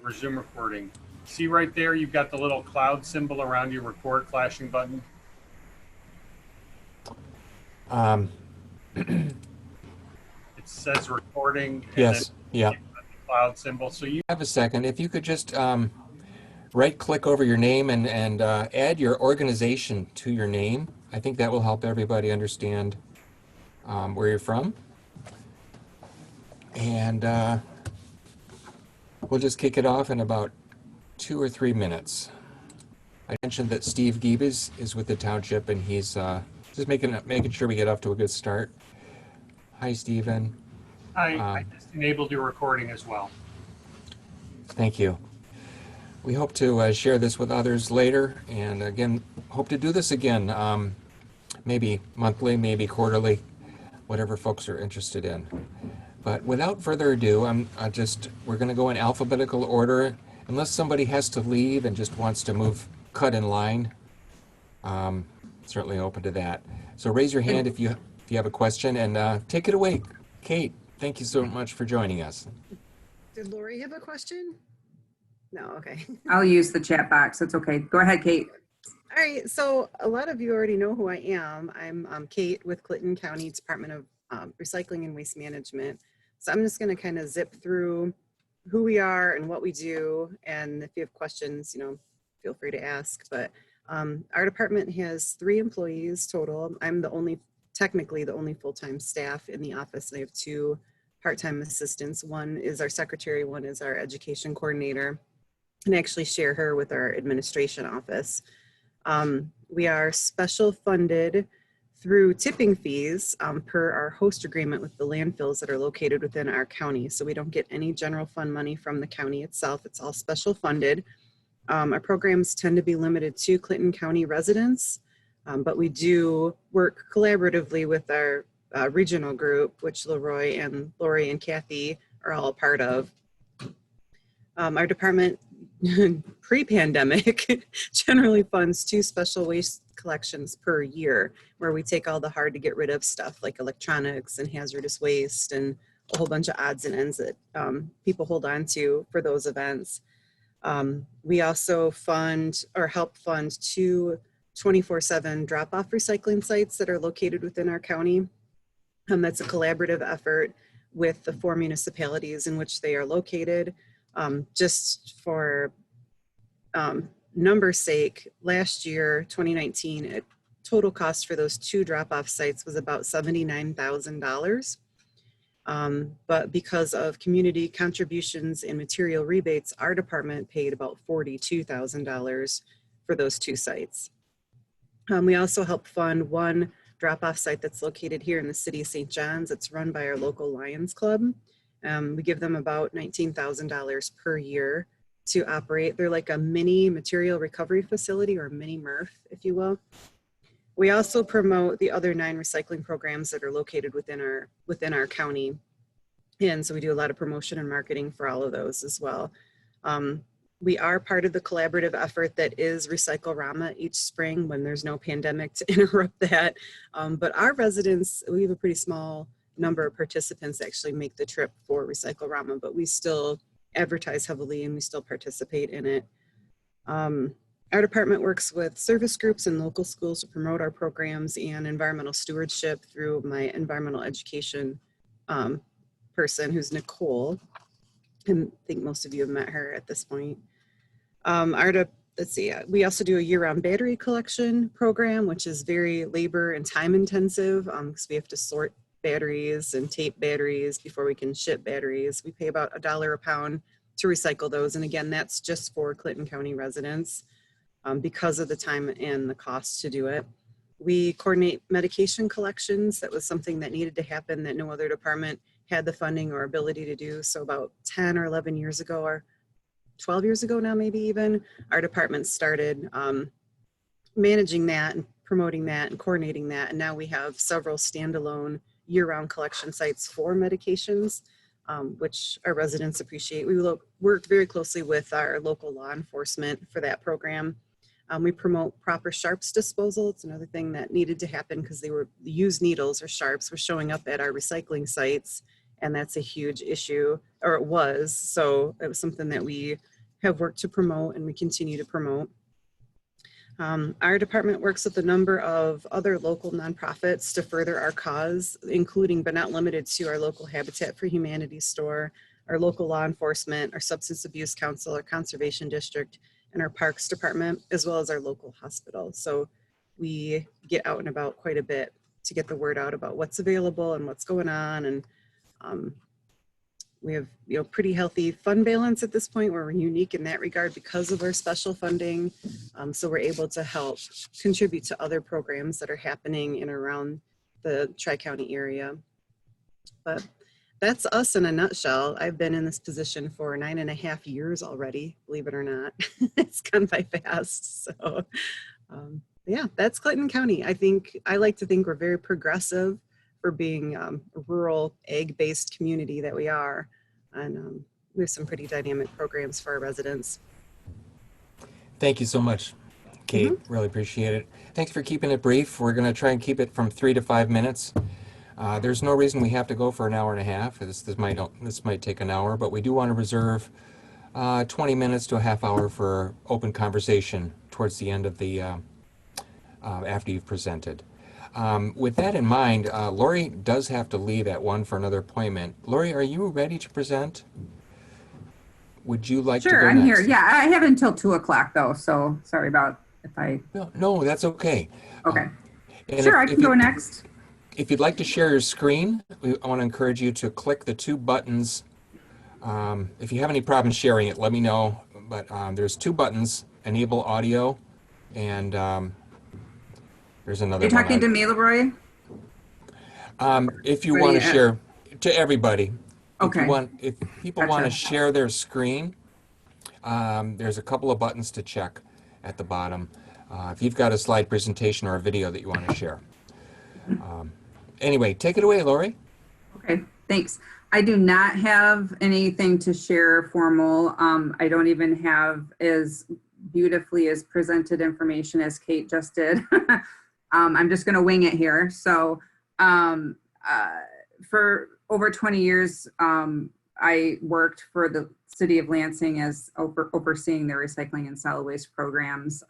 resume recording. See right there, you've got the little cloud symbol around your record flashing button. It says recording. And Yes, then yeah. you've got the cloud symbol. So you Have a second. If you could just right-click over your name and add your organization to your name, I think that will help everybody understand where you're from. And we'll just kick it off in about 2 or 3 minutes. I mentioned that Steve Gibbs is with the township, and he's just making sure we get off to a good start. Hi, Stephen. I just enabled your recording as well. Thank you. We hope to share this with others later, and again, hope to do this again, maybe monthly, maybe quarterly, whatever folks are interested in. But without further ado, we're going to go in alphabetical order, unless somebody has to leave and just wants to cut in line. Certainly open to that. So raise your hand if you have a question, and take it away, Kate. Thank you so much for joining us. Did Lori have a question? No, okay. I'll use the chat box. It's okay. Go ahead, Kate. All right, so a lot of you already know who I am. I'm Kate with Clinton County Department of Recycling and Waste Management. So I'm just gonna kind of zip through who we are and what we do. And if you have questions, feel free to ask. But our department has 3 employees total. I'm technically the only full-time staff in the office. I have 2 part-time assistants. One is our secretary, one is our education coordinator, and I actually share her with our administration office. We are special funded through tipping fees per our host agreement with the landfills that are located within our county. So we don't get any general fund money from the county itself. It's all special funded. Our programs tend to be limited to Clinton County residents, but we do work collaboratively with our regional group, which Leroy and Lori and Kathy are all a part of. Our department pre-pandemic generally funds 2 special waste collections per year, where we take all the hard to get rid of stuff like electronics and hazardous waste and a whole bunch of odds and ends that people hold on to for those events. We also help fund 2 24/7 drop-off recycling sites that are located within our county. That's a collaborative effort with the 4 municipalities in which they are located. Just for number's sake, last year, 2019, total cost for those 2 drop-off sites was about $79,000. But because of community contributions and material rebates, our department paid about $42,000 for those 2 sites. We also help fund 1 drop-off site that's located here in the city of St. John's. It's run by our local Lions Club. We give them about $19,000 per year to operate. They're like a mini material recovery facility, or mini MRF, if you will. We also promote the other 9 recycling programs that are located within our county. And so we do a lot of promotion and marketing for all of those as well. We are part of the collaborative effort that is Recycle-Rama each spring when there's no pandemic to interrupt that. But our residents, we have a pretty small number of participants that actually make the trip for Recycle-Rama, but we still advertise heavily and we still participate in it. Our department works with service groups and local schools to promote our programs and environmental stewardship through my environmental education person, who's Nicole. I think most of you have met her at this point. We also do a year-round battery collection program, which is very labor and time intensive because we have to sort batteries and tape batteries before we can ship batteries. We pay about $1 a pound to recycle those. And again, that's just for Clinton County residents because of the time and the cost to do it. We coordinate medication collections. That was something that needed to happen that no other department had the funding or ability to do. So about 10 or 11 years ago, or 12 years ago now, maybe even, our department started managing that and promoting that and coordinating that. And now we have several standalone year-round collection sites for medications, which our residents appreciate. We work very closely with our local law enforcement for that program. We promote proper sharps disposal. It's another thing that needed to happen because the used needles or sharps were showing up at our recycling sites and that's a huge issue, or it was. So it was something that we have worked to promote and we continue to promote. Our department works with a number of other local nonprofits to further our cause, including but not limited to our local Habitat for Humanity store, our local law enforcement, our substance abuse council, our conservation district, and our parks department, as well as our local hospital. So we get out and about quite a bit to get the word out about what's available and what's going on. And we have, pretty healthy fund balance at this point, where we're unique in that regard because of our special funding. So we're able to help contribute to other programs that are happening in and around the Tri-County area. But that's us in a nutshell. I've been in this position for 9.5 years already, believe it or not. It's gone by fast. So yeah, that's Clinton County. I like to think we're very progressive for being a rural ag-based community that we are. And we have some pretty dynamic programs for our residents. Thank you so much, Kate. Really appreciate it. Thanks for keeping it brief. We're going to try and keep it from 3 to 5 minutes. There's no reason we have to go for an hour and a half. This might take an hour, but we do want to reserve 20 minutes to a half hour for open conversation towards the end of the after you've presented. With that in mind, Lori does have to leave at 1 for another appointment. Lori, are you ready to present? Would you like to go Sure, I'm next? here. Yeah, I have until 2 o'clock though, so sorry about if I. No, that's okay. Okay. And Sure, I can go next. If you'd like to share your screen, I want to encourage you to click the 2 buttons. If you have any problems sharing it, let me know. But there's 2 buttons: enable audio, and there's another You're one. talking to me, Leroy? If you want to share to everybody. Okay. If people want to share their screen, there's a couple of buttons to check at the bottom. If you've got a slide presentation or a video that you want to share. Anyway, take it away, Lori. Okay, thanks. I do not have anything to share formal. I don't even have as beautifully as presented information as Kate just did. I'm just going to wing it here. So for over 20 years, I worked for the city of Lansing as overseeing their recycling and solid waste programs,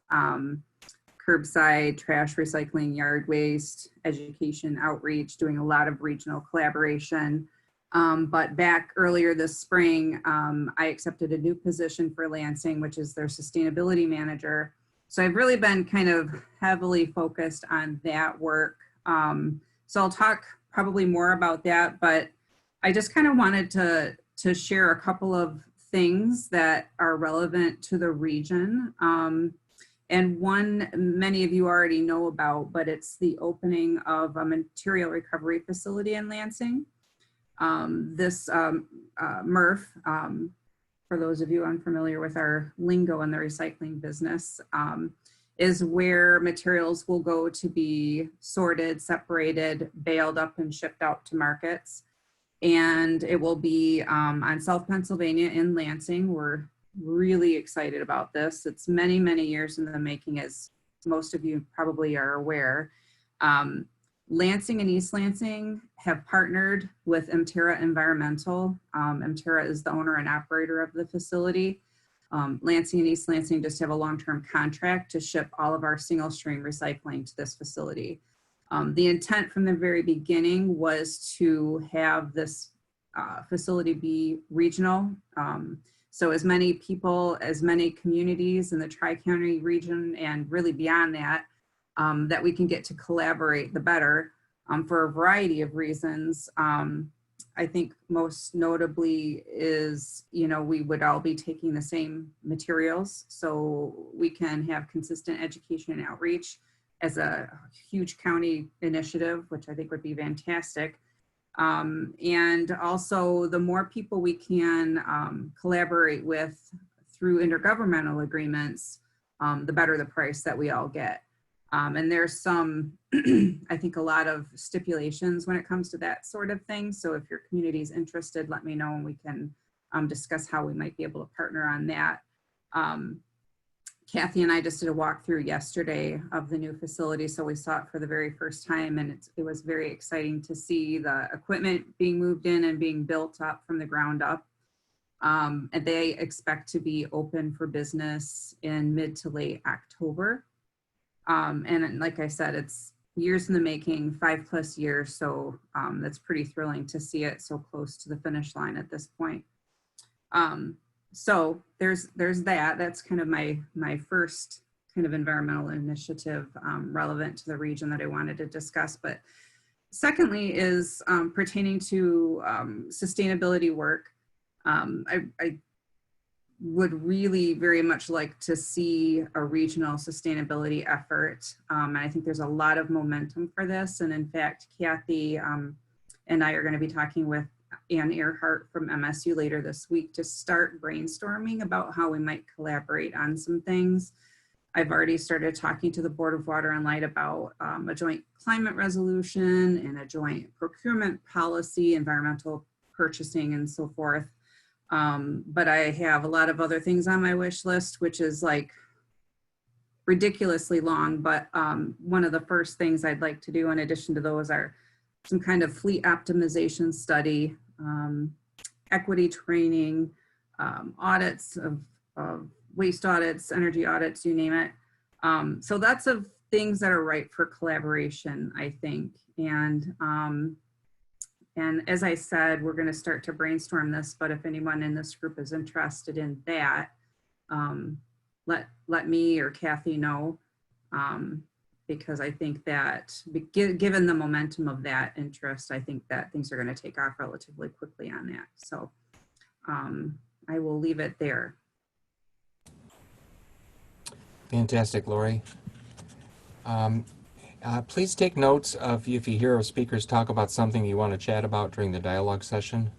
curbside, trash recycling, yard waste, education, outreach, doing a lot of regional collaboration. But back earlier this spring, I accepted a new position for Lansing, which is their sustainability manager. So I've really been kind of heavily focused on that work. So I'll talk probably more about that, but I just kind of wanted to share a couple of things that are relevant to the region. And one many of you already know about, but it's the opening of a material recovery facility in Lansing. This MRF, for those of you unfamiliar with our lingo in the recycling business, is where materials will go to be sorted, separated, baled up, and shipped out to markets. And it will be on South Pennsylvania in Lansing. We're really excited about this. It's many, many years in the making, as most of you probably are aware. Lansing and East Lansing have partnered with Emterra Environmental. Emterra is the owner and operator of the facility. Lansing and East Lansing just have a long-term contract to ship all of our single-stream recycling to this facility. The intent from the very beginning was to have this facility be regional. So as many people, as many communities in the Tri-County region and really beyond that, that we can get to collaborate, the better, for a variety of reasons. I think most notably is, we would all be taking the same materials, so we can have consistent education and outreach as a huge county initiative, which I think would be fantastic. And also, the more people we can collaborate with through intergovernmental agreements, the better the price that we all get. And there's some, I think, a lot of stipulations when it comes to that sort of thing. So if your community is interested, let me know and we can discuss how we might be able to partner on that. Kathy and I just did a walkthrough yesterday of the new facility, so we saw it for the very first time, and it was very exciting to see the equipment being moved in and being built up from the ground up. And they expect to be open for business in mid to late October. And like I said, it's years in the making, 5+ years, so that's pretty thrilling to see it so close to the finish line at this point. So there's that. That's kind of my first kind of environmental initiative relevant to the region that I wanted to discuss. But secondly is pertaining to sustainability work. I would really very much like to see a regional sustainability effort. And I think there's a lot of momentum for this. And in fact, Kathy and I are going to be talking with Ann Earhart from MSU later this week to start brainstorming about how we might collaborate on some things. I've already started talking to the Board of Water and Light about a joint climate resolution and a joint procurement policy, environmental purchasing, and so forth. But I have a lot of other things on my wish list, which is like ridiculously long. But one of the first things I'd like to do in addition to those are some kind of fleet optimization study, equity training, audits of waste audits, energy audits, you name it. So that's of things that are ripe for collaboration, I think. And as I said, we're going to start to brainstorm this, but if anyone in this group is interested in that, let me or Kathy know, because I think that given the momentum of that interest, I think that things are going to take off relatively quickly on that. So I will leave it there. Fantastic, Lori. Please take notes of if you hear speakers talk about something you want to chat about during the dialogue session.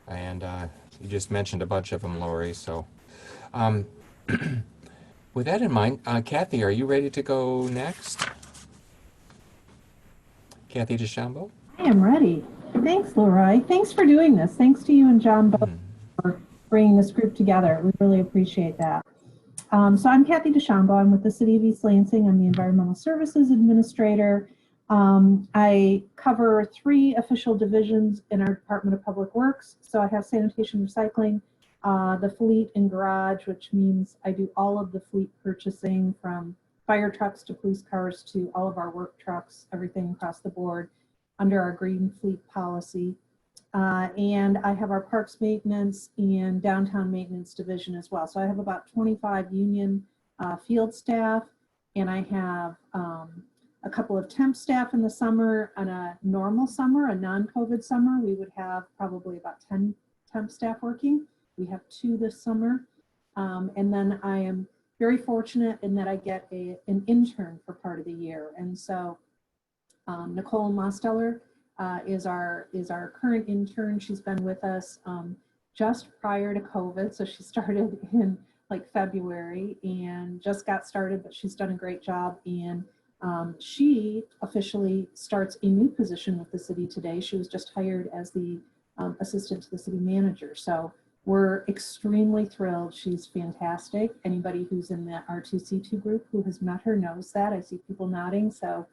And you just mentioned a bunch of them, Lori. So with that in mind, Kathy, are you ready to go next? Kathy Dushambo? I am ready. Thanks, Lori. Thanks for doing this. Thanks to you and John both for bringing this group together. We really appreciate that. So I'm Kathy Dushambo. I'm with the City of East Lansing. I'm the Environmental Services Administrator. I cover 3 official divisions in our Department of Public Works. So I have sanitation, recycling, the fleet and garage, which means I do all of the fleet purchasing from fire trucks to police cars to all of our work trucks, everything across the board under our green fleet policy. And I have our parks maintenance and downtown maintenance division as well. So I have about 25 union field staff, and I have a couple of temp staff in the summer. On a normal summer, a non-COVID summer, we would have probably about 10 temp staff working. We have 2 this summer. And then I am very fortunate in that I get an intern for part of the year. And so Nicole Mosteller is our current intern. She's been with us just prior to COVID. So she started in like February and just got started, but she's done a great job. And she officially starts a new position with the city today. She was just hired as the assistant to the city manager. So we're extremely thrilled. She's fantastic. Anybody who's in the R2C2 group who has met her knows that. I see people nodding. So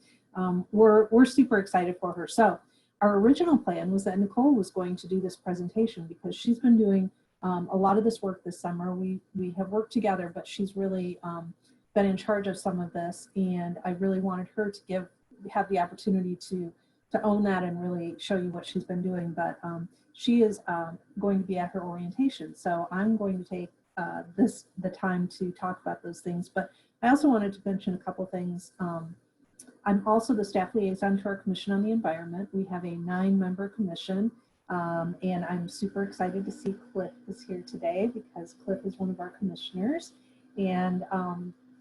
we're super excited for her. So our original plan was that Nicole was going to do this presentation because she's been doing a lot of this work this summer. We have worked together, but she's really been in charge of some of this, and I really wanted her to have the opportunity to own that and really show you what she's been doing. But she is going to be at her orientation, so I'm going to take the time to talk about those things. But I also wanted to mention a couple things. I'm also the staff liaison to our Commission on the Environment. We have a 9-member commission, and I'm super excited to see Cliff is here today because Cliff is one of our commissioners. And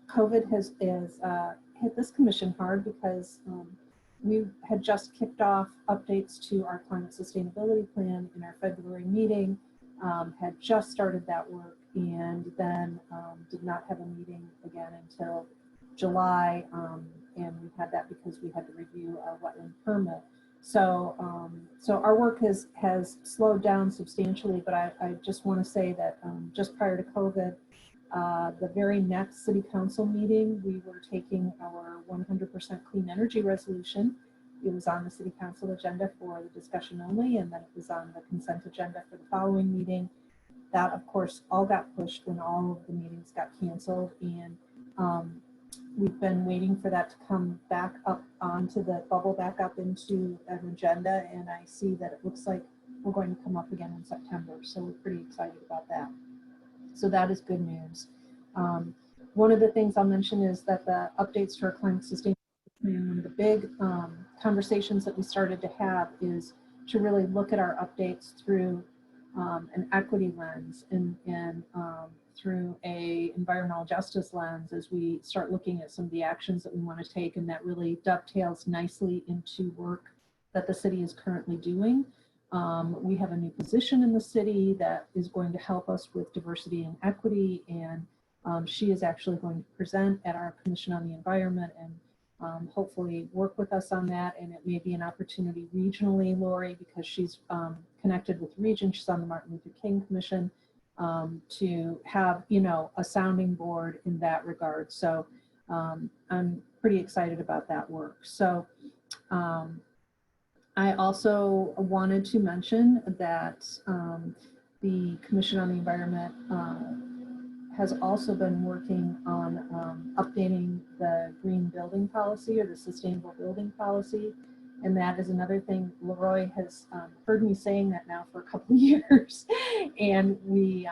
COVID has hit this commission hard because we had just kicked off updates to our climate sustainability plan in our February meeting, had just started that work, and then did not have a meeting again until July, and we had that because we had to review our wetland permit. So our work has slowed down substantially, but I just want to say that just prior to COVID, The very next city council meeting, we were taking our 100% clean energy resolution. It was on the city council agenda for the discussion only, and then it was on the consent agenda for the following meeting. That, of course, all got pushed when all of the meetings got canceled, and we've been waiting for that to come back up onto the bubble back up into an agenda, and I see that it looks like we're going to come up again in September, so we're pretty excited about that. So that is good news. One of the things I'll mention is that the updates to our climate sustainability plan, one of the big conversations that we started to have is to really look at our updates through an equity lens and through a environmental justice lens as we start looking at some of the actions that we want to take, and that really dovetails nicely into work that the city is currently doing. We have a new position in the city that is going to help us with diversity and equity, and she is actually going to present at our Commission on the Environment and hopefully work with us on that. And it may be an opportunity regionally, Lori, because she's connected with region. She's on the Martin Luther King Commission, to have, you know, a sounding board in that regard. So I'm pretty excited about that work. So I also wanted to mention that the Commission on the Environment has also been working on updating the green building policy or the sustainable building policy. And that is another thing. Leroy has heard me saying that now for a couple of years. And we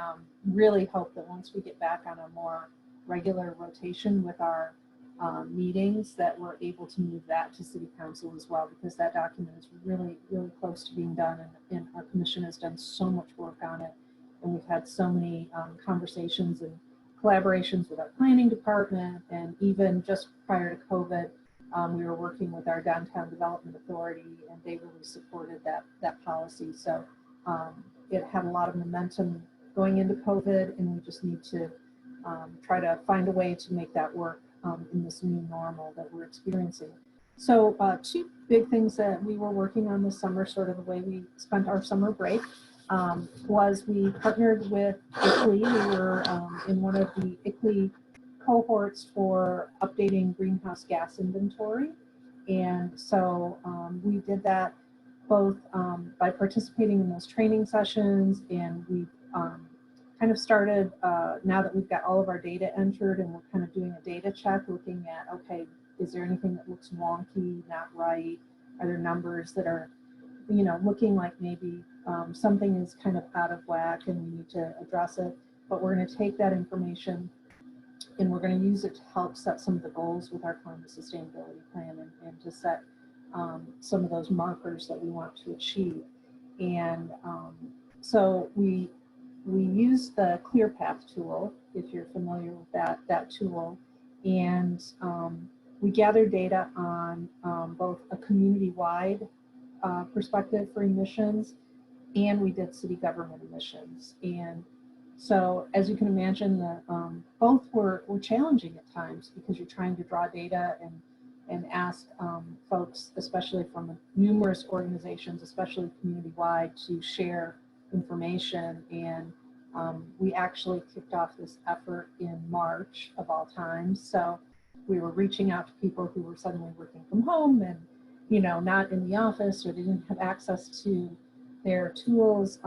really hope that once we get back on a more regular rotation with our meetings, that we're able to move that to City Council as well, because that document is really, really close to being done. And our commission has done so much work on it. And we've had so many conversations and collaborations with our planning department. And even just prior to COVID, we were working with our Downtown Development Authority, and they really supported that policy. So it had a lot of momentum going into COVID, and we just need to try to find a way to make that work in this new normal that we're experiencing. So two big things that we were working on this summer, sort of the way we spent our summer break, was we partnered with ICLEI. We were in one of the ICLEI cohorts for updating greenhouse gas inventory. And so we did that both by participating in those training sessions, and we kind of started, now that we've got all of our data entered and we're kind of doing a data check, looking at, okay, is there anything that looks wonky, not right? Are there numbers that are, you know, looking like maybe something is kind of out of whack and we need to address it? But we're going to take that information and we're going to use it to help set some of the goals with our climate sustainability plan, and to set some of those markers that we want to achieve. And so we use the ClearPath tool, if you're familiar with that tool, and we gather data on both a community-wide perspective for emissions, and we did city government emissions. And so, as you can imagine, both were challenging at times, because you're trying to draw data and ask folks, especially from numerous organizations, especially community-wide, to share information. And we actually kicked off this effort in March of all times. So we were reaching out to people who were suddenly working from home and, you know, not in the office, or they didn't have access to their tools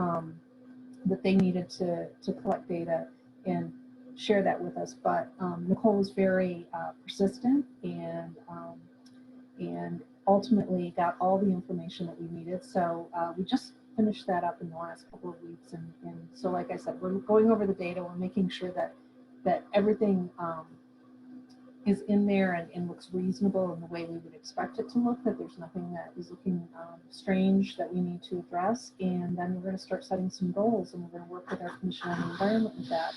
that they needed to collect data and share that with us. But Nicole was very persistent, and ultimately got all the information that we needed. So we just finished that up in the last couple of weeks. And so, like I said, we're going over the data. We're making sure that everything is in there and looks reasonable in the way we would expect it to look, that there's nothing that is looking strange that we need to address. And then we're going to start setting some goals, and we're going to work with our Commission on the Environment with that.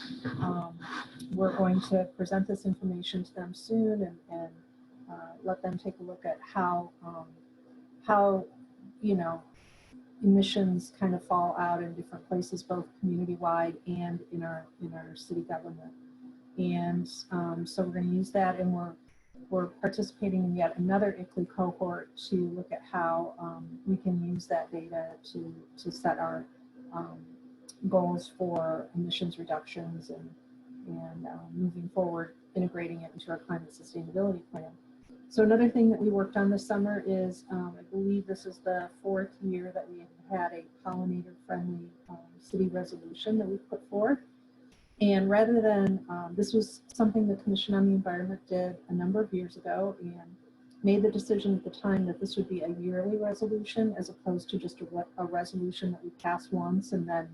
We're going to present this information to them soon, and let them take a look at how you know, emissions kind of fall out in different places, both community-wide and in our city government. And so we're going to use that, and we're participating in yet another ICLEI cohort to look at how we can use that data to set our goals for emissions reductions and moving forward, integrating it into our climate sustainability plan. So another thing that we worked on this summer is, I believe this is the 4th year that we have had a pollinator-friendly city resolution that we put forth. And rather than, this was something the Commission on the Environment did a number of years ago and made the decision at the time that this would be a yearly resolution as opposed to just a resolution that we pass once and then,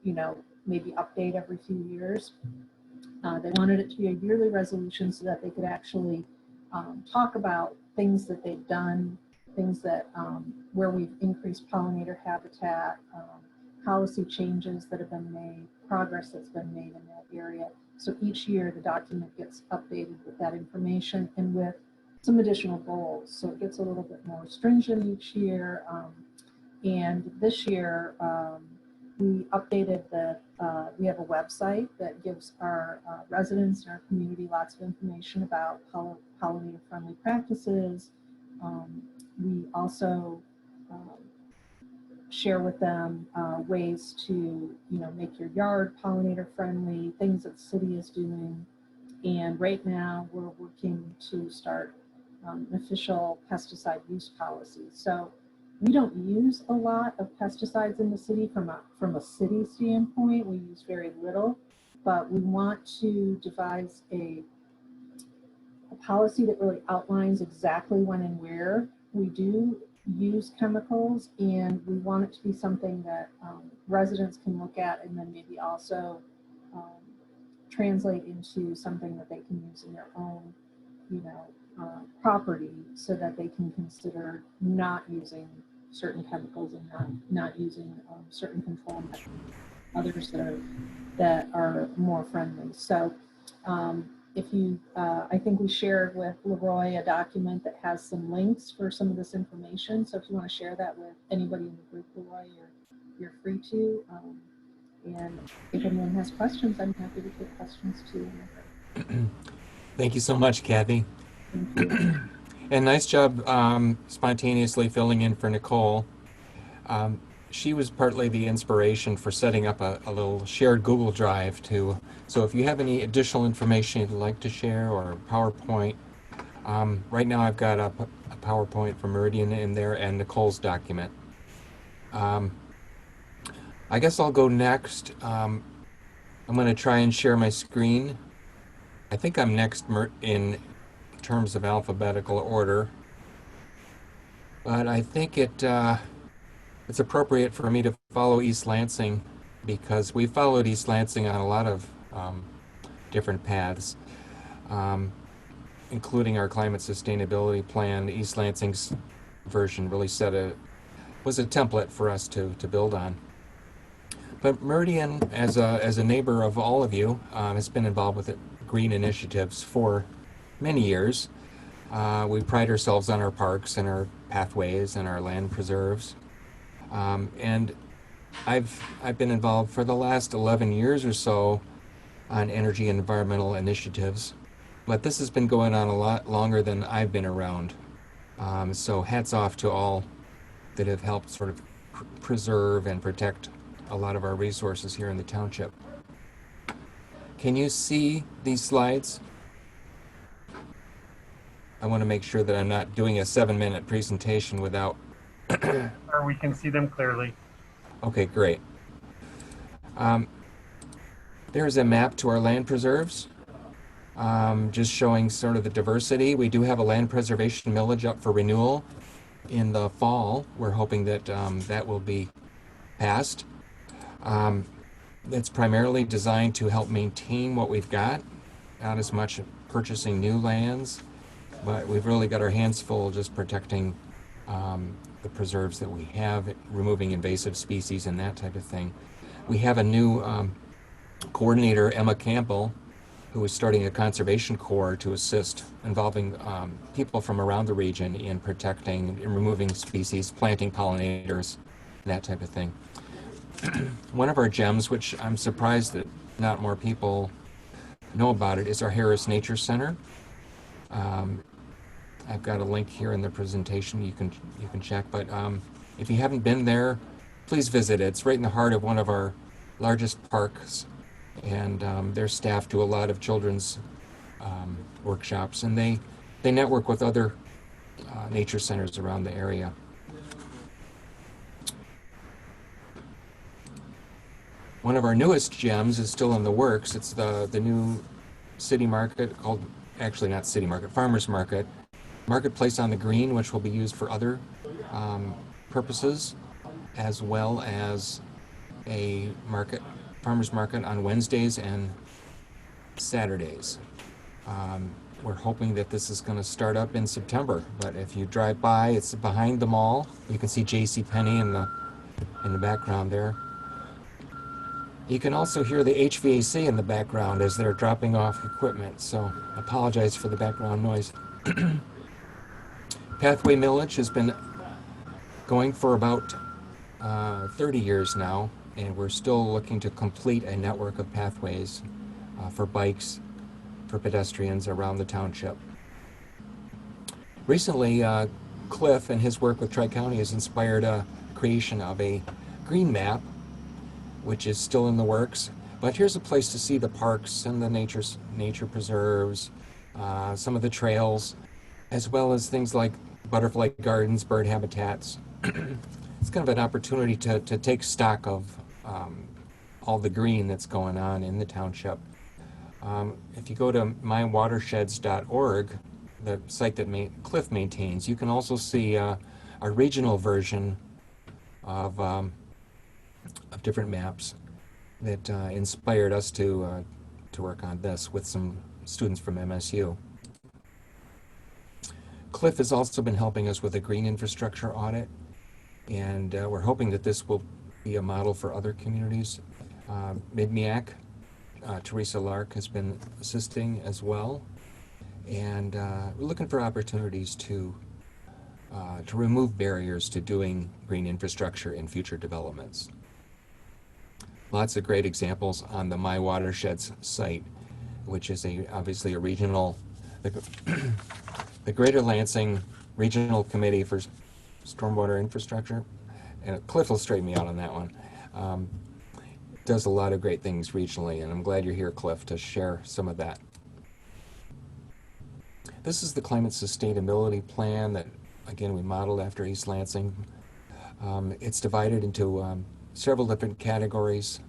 you know, maybe update every few years. They wanted it to be a yearly resolution so that they could actually talk about things that they've done, things that where we've increased pollinator habitat, policy changes that have been made, progress that's been made in that area. So each year the document gets updated with that information and with some additional goals. So it gets a little bit more stringent each year. And this year we updated we have a website that gives our residents in our community lots of information about pollinator friendly practices. We also share with them ways to, you know, make your yard pollinator friendly, things that the city is doing. And right now we're working to start an official pesticide use policy. So we don't use a lot of pesticides in the city from a city standpoint. We use very little, but we want to devise a policy that really outlines exactly when and where we do use chemicals, and we want it to be something that residents can look at and then maybe also translate into something that they can use in their own, you know, property, so that they can consider not using certain chemicals and not using certain control methods, others that are more friendly. So if you, I think we shared with Leroy a document that has some links for some of this information. So if you want to share that with anybody in the group, Leroy, you're free to. And if anyone has questions, I'm happy to take questions too. Thank you so much, Kathy. Thank you. And nice job spontaneously filling in for Nicole. She was partly the inspiration for setting up a little shared Google Drive too. So if you have any additional information you'd like to share or PowerPoint, right now I've got a PowerPoint from Meridian in there and Nicole's document. I guess I'll go next. I'm going to try and share my screen. I think I'm next in terms of alphabetical order, but I think it's appropriate for me to follow East Lansing because we followed East Lansing on a lot of different paths, including our climate sustainability plan. East Lansing's version really was a template for us to build on. But Meridian, as a neighbor of all of you, has been involved with green initiatives for many years. We pride ourselves on our parks and our pathways and our land preserves. And I've been involved for the last 11 years or so on energy and environmental initiatives, but this has been going on a lot longer than I've been around. So hats off to all that have helped sort of preserve and protect a lot of our resources here in the township. Can you see these slides? I want to make sure that I'm not doing a 7-minute presentation without. Or we can see them clearly. Okay, great. There's a map to our land preserves, just showing sort of the diversity. We do have a land preservation millage up for renewal in the fall. We're hoping that that will be passed. It's primarily designed to help maintain what we've got, not as much purchasing new lands, but we've really got our hands full just protecting the preserves that we have, removing invasive species and that type of thing. We have a new coordinator, Emma Campbell, who is starting a conservation corps to assist, involving people from around the region in protecting and removing species, planting pollinators, that type of thing. One of our gems, which I'm surprised that not more people know about it, is our Harris Nature Center. I've got a link here in the presentation you can check, but if you haven't been there, please visit it. It's right in the heart of one of our largest parks and their staff do a lot of children's workshops, and they network with other nature centers around the area. One of our newest gems is still in the works. It's the new city market called, actually not city market, farmers market, marketplace on the green, which will be used for other purposes, as well as a farmers market on Wednesdays and Saturdays. We're hoping that this is going to start up in September, but if you drive by, it's behind the mall. You can see JCPenney in the background there. You can also hear the HVAC in the background as they're dropping off equipment, so I apologize for the background noise. Pathway Millage has been going for about 30 years now, and we're still looking to complete a network of pathways for bikes, for pedestrians around the township. Recently, Cliff and his work with Tri-County has inspired a creation of a green map, which is still in the works. But here's a place to see the parks and the nature preserves, some of the trails, as well as things like butterfly gardens, bird habitats. It's kind of an opportunity to take stock of all the green that's going on in the township. If you go to mywatersheds.org, the site that Cliff maintains, you can also see a regional version of different maps that inspired us to work on this with some students from MSU. Cliff has also been helping us with a green infrastructure audit, and we're hoping that this will be a model for other communities. Midmiac, Teresa Lark has been assisting as well, and we're looking for opportunities to remove barriers to doing green infrastructure in future developments. Lots of great examples on the My Watersheds site, which is obviously a regional, the Greater Lansing Regional Committee for Stormwater Infrastructure, and Cliff will straighten me out on that one. Does a lot of great things regionally, and I'm glad you're here, Cliff, to share some of that. This is the climate sustainability plan that, again, we modeled after East Lansing. It's divided into several different categories,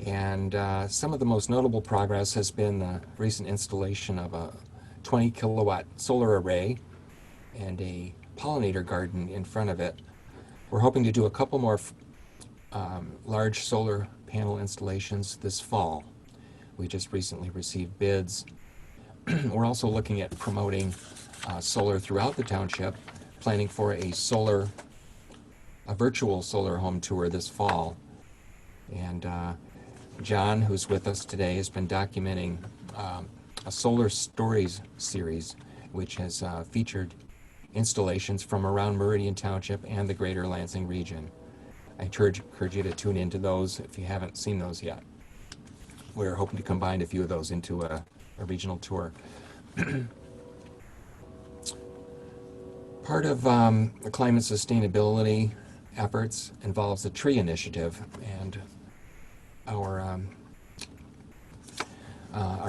and some of the most notable progress has been the recent installation of a 20 kilowatt solar array and a pollinator garden in front of it. We're hoping to do a couple more large solar panel installations this fall. We just recently received bids. We're also looking at promoting solar throughout the township, planning for a virtual solar home tour this fall. And John, who's with us today, has been documenting a solar stories series, which has featured installations from around Meridian Township and the Greater Lansing region. I encourage you to tune into those if you haven't seen those yet. We're hoping to combine a few of those into a regional tour. Part of the climate sustainability efforts involves the tree initiative, and our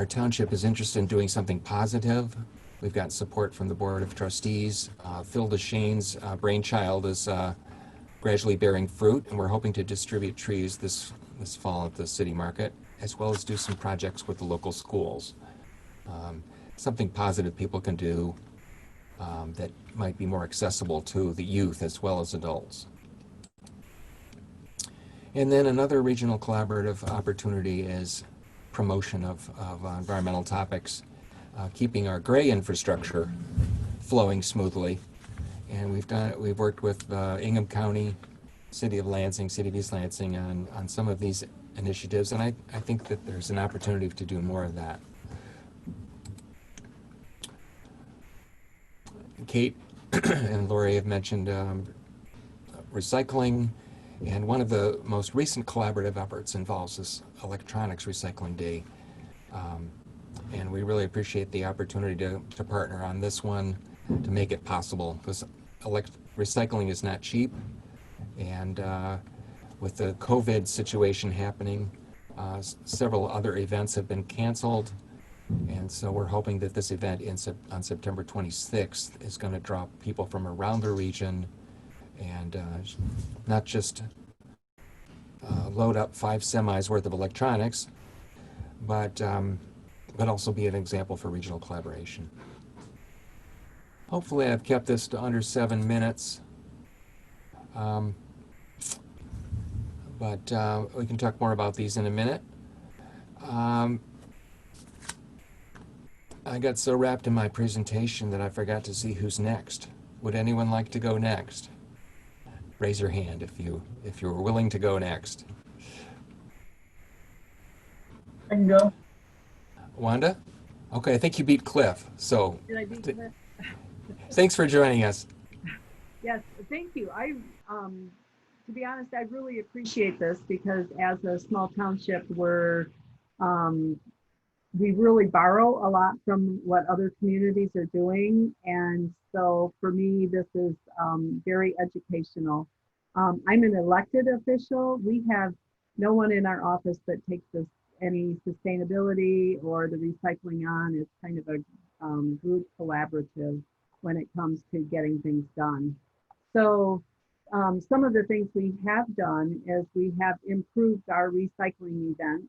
township is interested in doing something positive. We've got support from the Board of Trustees. Phil DeShane's brainchild is gradually bearing fruit, and we're hoping to distribute trees this fall at the city market, as well as do some projects with the local schools. Something positive people can do that might be more accessible to the youth as well as adults. And then another regional collaborative opportunity is promotion of environmental topics, keeping our gray infrastructure flowing smoothly. And we've worked with Ingham County, City of Lansing, City of East Lansing on some of these initiatives, and I think that there's an opportunity to do more of that. Kate and Lori have mentioned recycling, and one of the most recent collaborative efforts involves this electronics recycling day. And we really appreciate the opportunity to partner on this one to make it possible, because recycling is not cheap, and with the COVID situation happening, Several other events have been canceled, and so we're hoping that this event on September 26th is going to draw people from around the region and not just load up 5 semis worth of electronics, but also be an example for regional collaboration. Hopefully I've kept this to under 7 minutes, but we can talk more about these in a minute. I got so wrapped in my presentation that I forgot to see who's next. Would anyone like to go next? Raise your hand if you're willing to go next. I can go. Wanda? Okay, I think you beat Cliff, so Did I beat Cliff? thanks for joining us. Yes, thank you. To be honest, I really appreciate this because as a small township, we really borrow a lot from what other communities are doing. And so for me, this is very educational. I'm an elected official. We have no one in our office that takes any sustainability or the recycling on. It's kind of a group collaborative when it comes to getting things done. So some of the things we have done is we have improved our recycling events.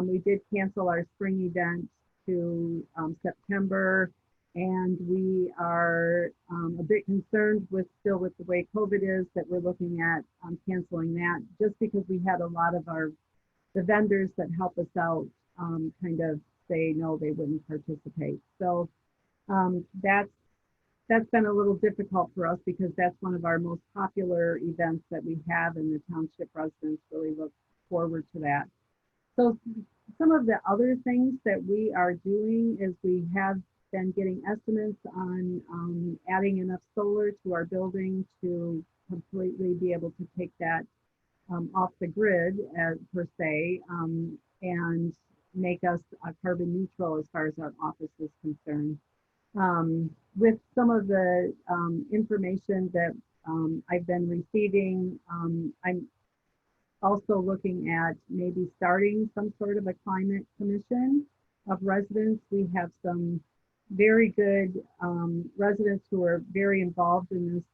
We did cancel our spring event to September, and we are a bit concerned still with the way COVID is, that we're looking at canceling that, just because we had a lot of the vendors that help us out kind of say no, they wouldn't participate. So that's been a little difficult for us because that's one of our most popular events that we have, and the township residents really look forward to that. So some of the other things that we are doing is we have been getting estimates on adding enough solar to our building to completely be able to take that off the grid per se, and make us carbon neutral as far as our office is concerned. With some of the information that I've been receiving, I'm also looking at maybe starting some sort of a climate commission of residents. We have some very good residents who are very involved in this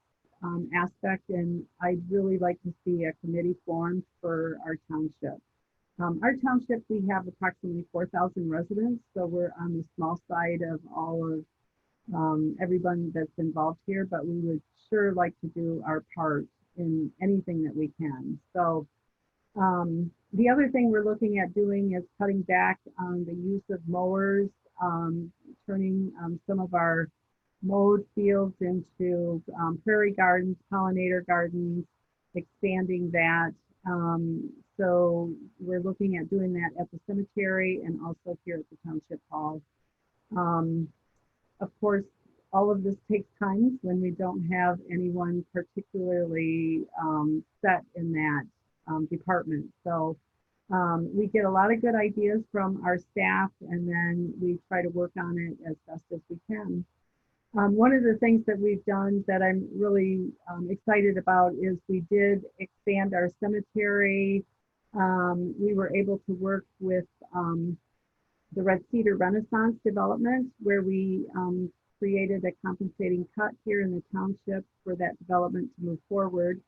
aspect, and I'd really like to see a committee formed for our township. Our township, we have approximately 4,000 residents, so we're on the small side of all of everyone that's involved here, but we would sure like to do our part in anything that we can. So the other thing we're looking at doing is cutting back on the use of mowers, turning some of our mowed fields into prairie gardens, pollinator gardens, expanding that. So we're looking at doing that at the cemetery and also here at the township hall. Of course, all of this takes time when we don't have anyone particularly set in that department. So we get a lot of good ideas from our staff, and then we try to work on it as best as we can. One of the things that we've done that I'm really excited about is we did expand our cemetery. We were able to work with the Red Cedar Renaissance development, where we created a compensating cut here in the township for that development to move forward.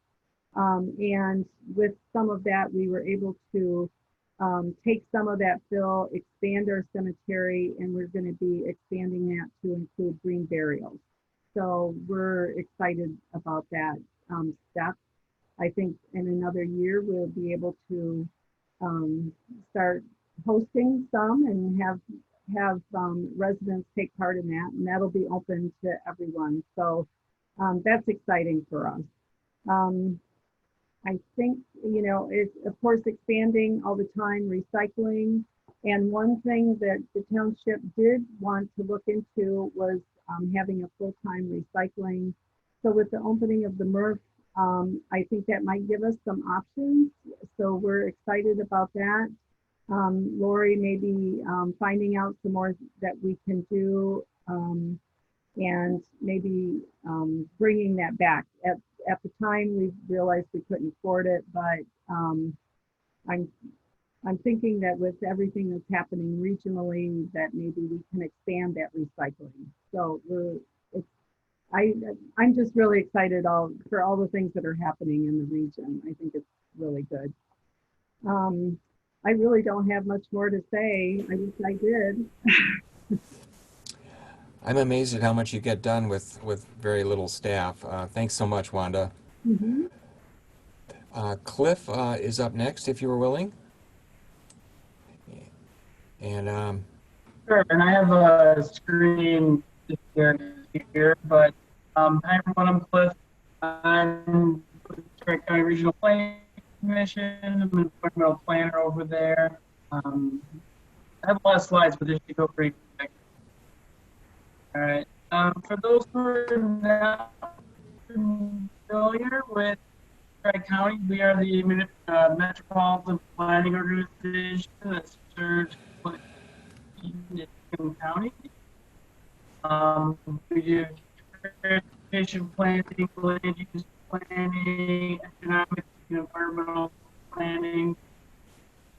And with some of that, we were able to take some of that fill, expand our cemetery, and we're going to be expanding that to include green burials. So we're excited about that step. I think in another year, we'll be able to start hosting some and have residents take part in that, and that'll be open to everyone. So that's exciting for us. I think, you know, it's of course expanding all the time, recycling. And one thing that the township did want to look into was having a full-time recycling. So with the opening of the MRF, I think that might give us some options. So we're excited about that. Lori may be finding out some more that we can do, and maybe bringing that back. At the time, we realized we couldn't afford it, but I'm I'm thinking that with everything that's happening regionally, that maybe we can expand that recycling. So it's, I'm just really excited for all the things that are happening in the region. I think it's really good. I really don't have much more to say. I wish I did. I'm amazed at how much you get done with very little staff. Thanks so much, Wanda. Mhm. Cliff is up next, if you were willing. And Sure, and I have a screen here, but hi everyone, I'm Cliff. I'm with the Detroit County Regional Planning Commission. I'm an environmental planner over there. I have a lot of slides, but this should go pretty quick. All right. For those who are not familiar with Detroit County, we are the metropolitan planning organization that serves in county. We do transportation planning, land use planning, economic and environmental planning.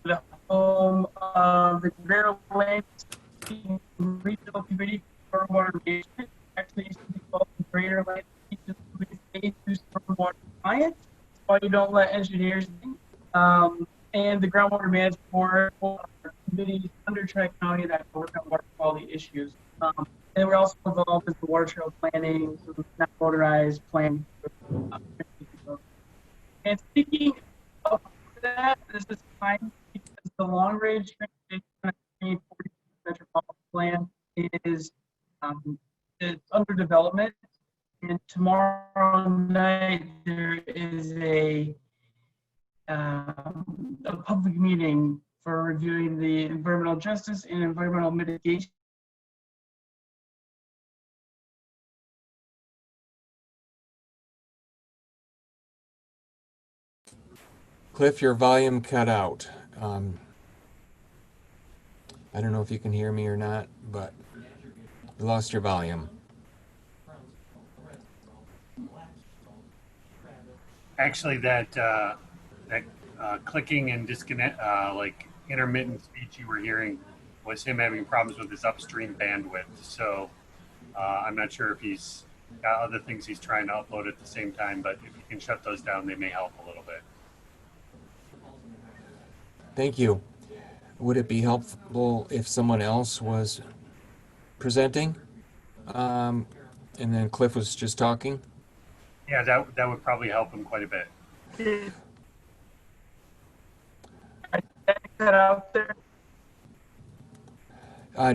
The home of the Lansing Regional Committee for Stormwater Management, actually used to be called the Greater Lansing Committee to Stormwater Science. That's why you don't let engineers in. And the Groundwater Management Board committees under Tri-County that work on water quality issues. And we're also involved in the water trail planning, not motorized planning. And speaking of that, this is fine because the long range transportation metropolitan plan is it's under development. And tomorrow night there is a public meeting for reviewing the environmental justice and environmental mitigation. Cliff, your volume cut out. I don't know if you can hear me or not, but you lost your volume. Actually, that clicking and disconnect, like intermittent speech you were hearing, was him having problems with his upstream bandwidth. So I'm not sure if he's got other things he's trying to upload at the same time, but if you can shut those down, they may help a little bit. Thank you. Would it be helpful if someone else was presenting? And then Cliff was just talking? Yeah, that would probably help him quite a bit. I cut out there.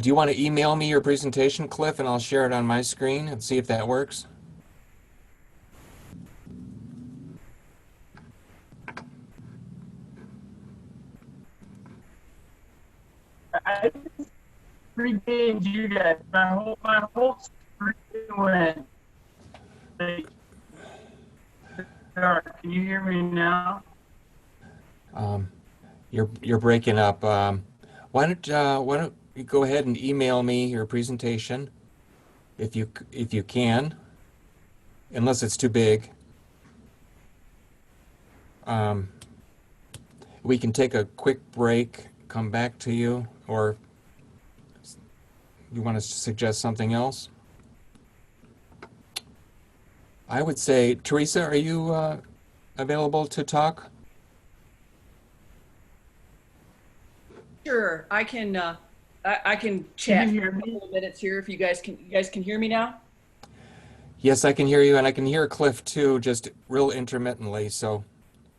Do you want to email me your presentation, Cliff, and I'll share it on my screen and see if that works? I regained you guys. My whole screen went dark. Can you hear me now? You're breaking up. Why don't you go ahead and email me your presentation, if you can, unless it's too big. We can take a quick break, come back to you, or you want us to suggest something else? I would say, Teresa, are you available to talk? Sure, I can chat Can you for hear a me? couple of minutes here if you guys can hear me now? Yes, I can hear you, and I can hear Cliff too, just real intermittently. So,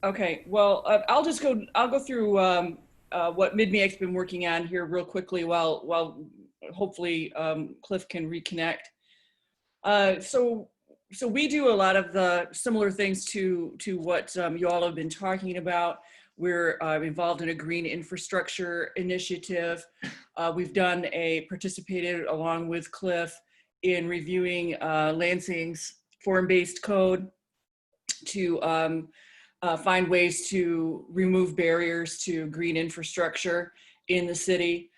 Okay, well, I'll go through what MidMeac's been working on here real quickly while hopefully Cliff can reconnect. So we do a lot of the similar things to what you all have been talking about. We're involved in a green infrastructure initiative. We've participated along with Cliff in reviewing Lansing's form-based code to find ways to remove barriers to green infrastructure in the city.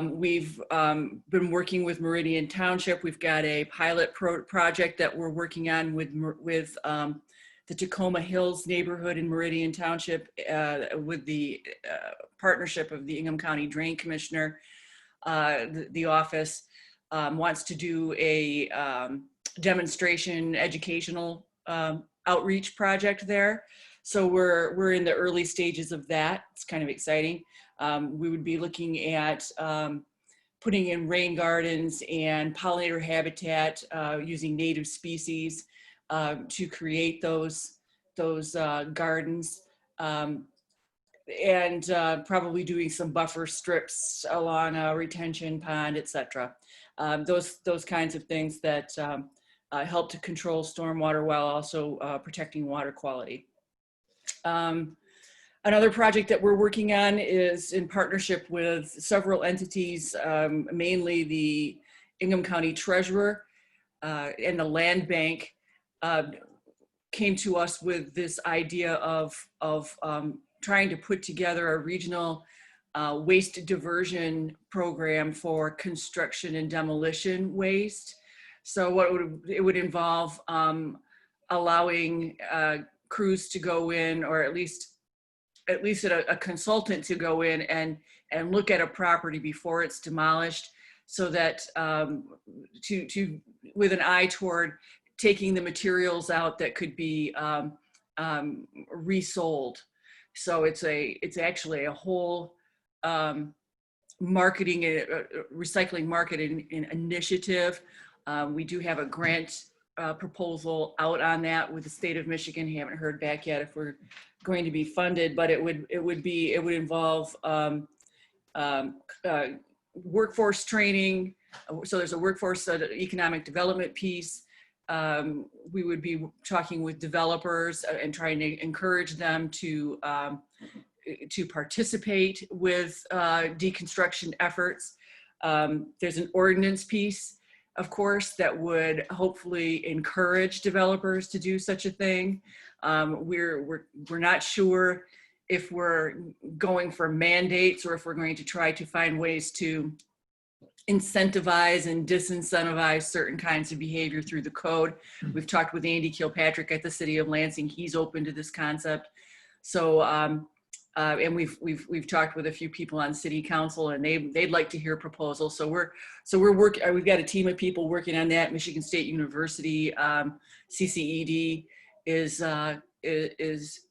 We've been working with Meridian Township. We've got a pilot project that we're working on with Tacoma Hills neighborhood in Meridian Township with the partnership of the Ingham County Drain Commissioner. The office wants to do a demonstration educational outreach project there. So we're in the early stages of that. It's kind of exciting. We would be looking at putting in rain gardens and pollinator habitat using native species to create those gardens, and probably doing some buffer strips along a retention pond, etc. Those kinds of things that help to control stormwater while also protecting water quality. Another project that we're working on is in partnership with several entities, mainly the Ingham County Treasurer and the Land Bank came to us with this idea of trying to put together a regional waste diversion program for construction and demolition waste. So what it would involve allowing crews to go in, or at least a consultant to go in and look at a property before it's demolished, so that with an eye toward taking the materials out that could be resold. So it's actually a whole marketing, recycling marketing initiative. We do have a grant proposal out on that with the state of Michigan. Haven't heard back yet if we're going to be funded, but it would involve workforce training. So there's a workforce economic development piece. We would be talking with developers and trying to encourage them to participate with deconstruction efforts. There's an ordinance piece, of course, that would hopefully encourage developers to do such a thing. We're not sure if we're going for mandates or if we're going to try to find ways to incentivize and disincentivize certain kinds of behavior through the code. We've talked with Andy Kilpatrick at the City of Lansing. He's open to this concept. So, and we've talked with a few people on City Council, and they'd like to hear proposals. So we're working. We've got a team of people working on that. Michigan State University, CCED is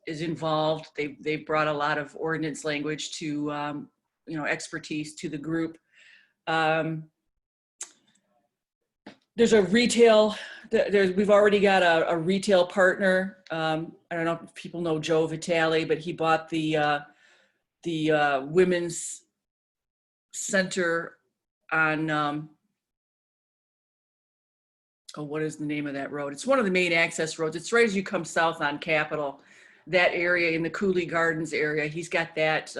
involved. They've brought a lot of ordinance language to expertise to the group. There's a retail, we've already got a retail partner. I don't know if people know Joe Vitale, but he bought the women's center on, what is the name of that road? It's one of the main access roads. It's right as you come south on Capitol, that area in the Cooley Gardens area. He's got that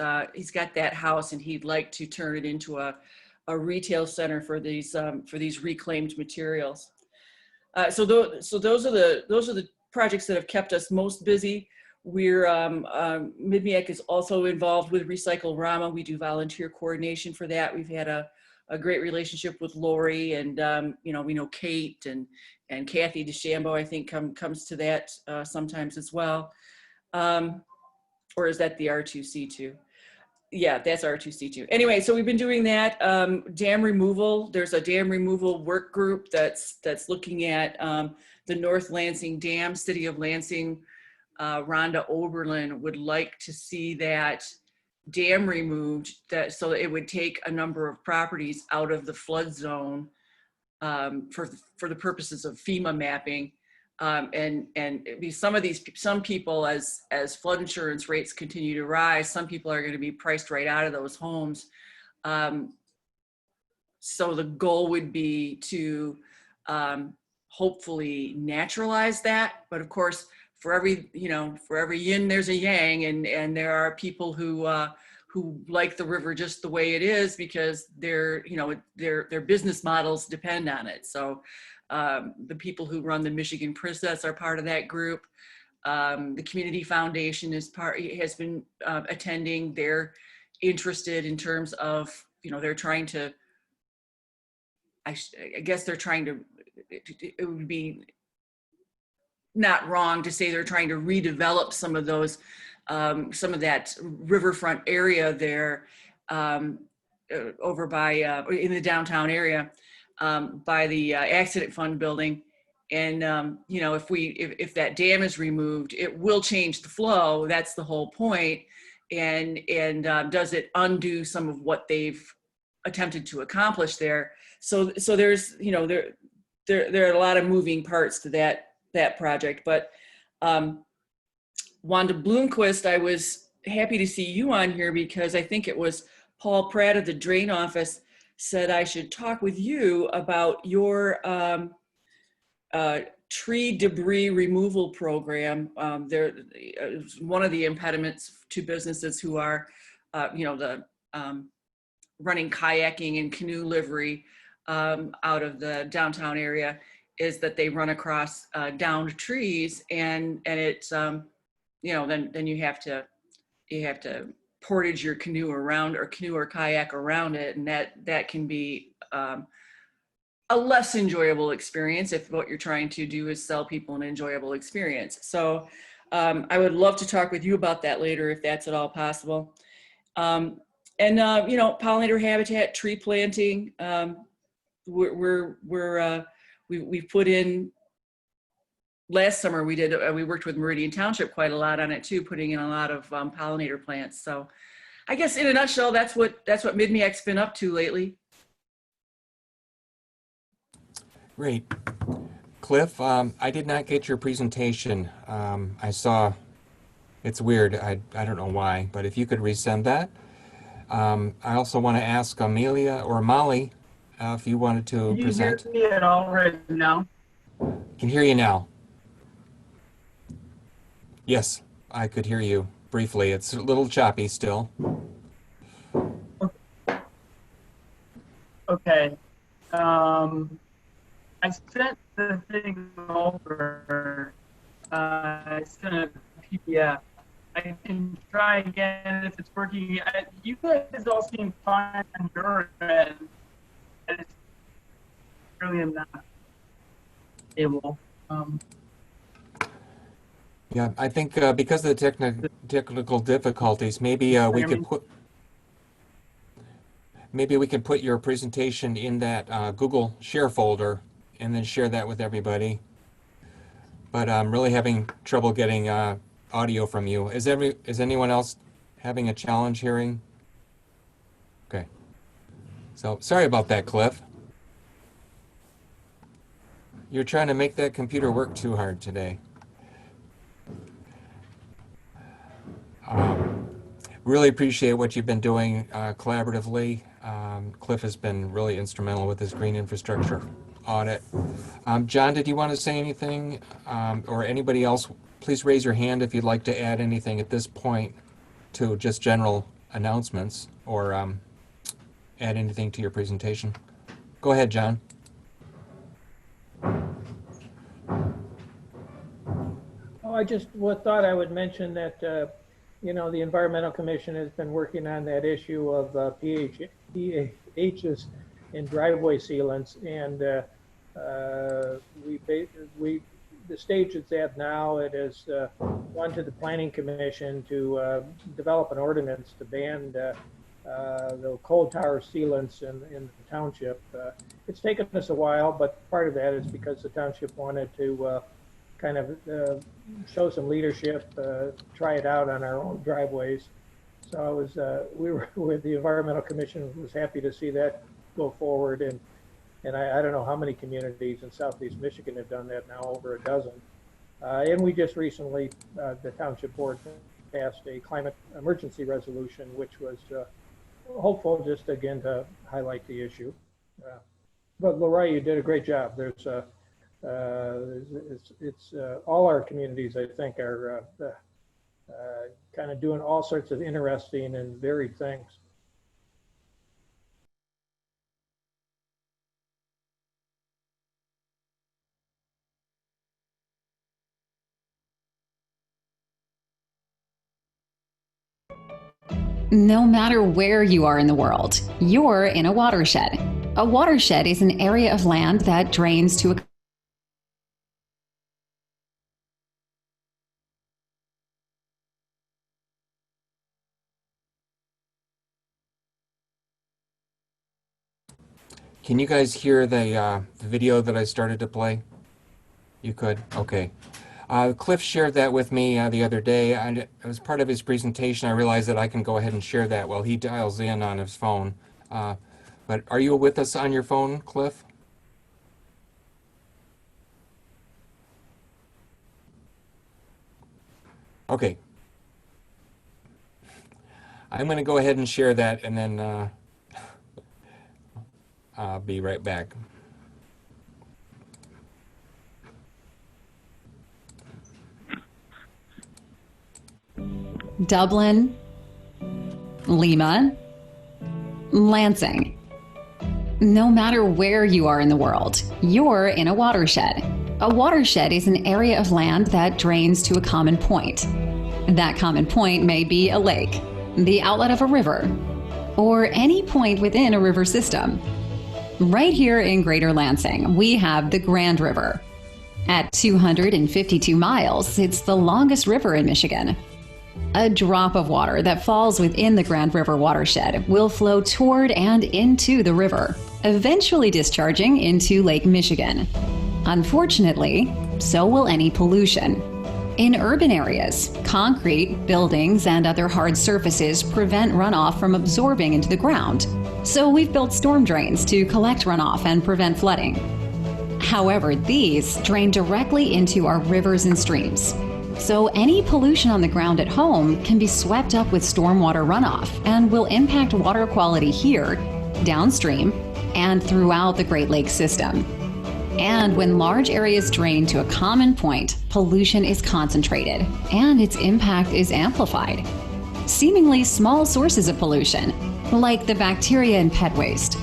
house, and he'd like to turn it into a retail center for these reclaimed materials. So those are the projects that have kept us most busy. We're MidMeac is also involved with Recycle Rama. We do volunteer coordination for that. We've had a great relationship with Lori, and we know Kate and Kathy Dushambo, I think, comes to that sometimes as well. Or is that the R2C2? Yeah, that's R2C2. Anyway, so we've been doing that. Dam removal. There's a dam removal work group that's looking at the North Lansing Dam. City of Lansing, Rhonda Oberlin would like to see that dam removed, so that it would take a number of properties out of the flood zone for the purposes of FEMA mapping. And some people, as flood insurance rates continue to rise, some people are going to be priced right out of those homes. So the goal would be to hopefully naturalize that. But of course, for every yin, there's a yang, and there are people who like the river just the way it is because their business models depend on it. So the people who run the Michigan Princess are part of that group. The Community Foundation has been attending. They're interested in terms of, they're trying to, I guess they're trying to, it would be not wrong to say they're trying to redevelop some of those, some of that riverfront area there, over by, in the downtown area, by the accident fund building. And, you know, if that dam is removed, it will change the flow. That's the whole point. And does it undo some of what they've attempted to accomplish there? So there's, you know, there are a lot of moving parts to that project. But Wanda Bloomquist, I was happy to see you on here because I think it was Paul Pratt of the Drain Office said I should talk with you about your tree debris removal program. There is one of the impediments to businesses who are, you know, the running kayaking and canoe livery out of the downtown area is that they run across downed trees, and it's you know, then you have to portage your canoe around, or canoe or kayak around it, and that can be a less enjoyable experience if what you're trying to do is sell people an enjoyable experience. So I would love to talk with you about that later if that's at all possible. And you know, pollinator habitat, tree planting. We've put in, last summer we worked with Meridian Township quite a lot on it too, putting in a lot of pollinator plants. So I guess in a nutshell, that's what MidMeac's been up to lately. Great. Cliff, I did not get your presentation. I saw, it's weird, I don't know why, but if you could resend that. I also want to ask Amelia or Molly if you wanted to present. Can you hear me at all right now? Can hear you now. Yes, I could hear you briefly. It's a little choppy still. Okay. I sent the thing over. I sent a PDF. I can try again if it's working. You guys all seem fine on your end. I just really am not able. Yeah, I think because of the technical difficulties, maybe we could put your presentation in that Google Share folder and then share that with everybody. But I'm really having trouble getting audio from you. Is anyone else having a challenge hearing? Okay. So sorry about that, Cliff. You're trying to make that computer work too hard today. Really appreciate what you've been doing collaboratively. Cliff has been really instrumental with this green infrastructure audit. John, did you want to say anything? Or anybody else, please raise your hand if you'd like to add anything at this point to just general announcements, or add anything to your presentation. Go ahead, John. Oh, I just thought I would mention that you know, the Environmental Commission has been working on that issue of PHs in driveway sealants, and the stage it's at now, it has gone to the Planning Commission to develop an ordinance to ban the coal tar sealants in the township. It's taken us a while, but part of that is because the township wanted to kind of show some leadership, try it out on our own driveways. So I was, we were with the Environmental Commission, was happy to see that go forward, and I don't know how many communities in Southeast Michigan have done that now, over a dozen. And we just recently, the Township Board passed a climate emergency resolution, which was hopeful, just again to highlight the issue. But Lori, you did a great job. There's all our communities, I think, are kind of doing all sorts of interesting and varied things. No matter where you are in the world, you're in a watershed. A watershed is an area of land that drains to a Can you guys hear the video that I started to play? You could? Okay. Cliff shared that with me the other day. As part of his presentation, I realized that I can go ahead and share that while he dials in on his phone. But are you with us on your phone, Cliff? Okay. I'm going to go ahead and share that, and then I'll be right back. Dublin, Lima, Lansing. No matter where you are in the world, you're in a watershed. A watershed is an area of land that drains to a common point. That common point may be a lake, the outlet of a river, or any point within a river system. Right here in Greater Lansing, we have the Grand River. At 252 miles, it's the longest river in Michigan. A drop of water that falls within the Grand River watershed will flow toward and into the river, eventually discharging into Lake Michigan. Unfortunately, so will any pollution. In urban areas, concrete, buildings, and other hard surfaces prevent runoff from absorbing into the ground. So we've built storm drains to collect runoff and prevent flooding. However, these drain directly into our rivers and streams. So any pollution on the ground at home can be swept up with stormwater runoff and will impact water quality here, downstream, and throughout the Great Lakes system. And when large areas drain to a common point, pollution is concentrated and its impact is amplified. Seemingly small sources of pollution, like the bacteria in pet waste,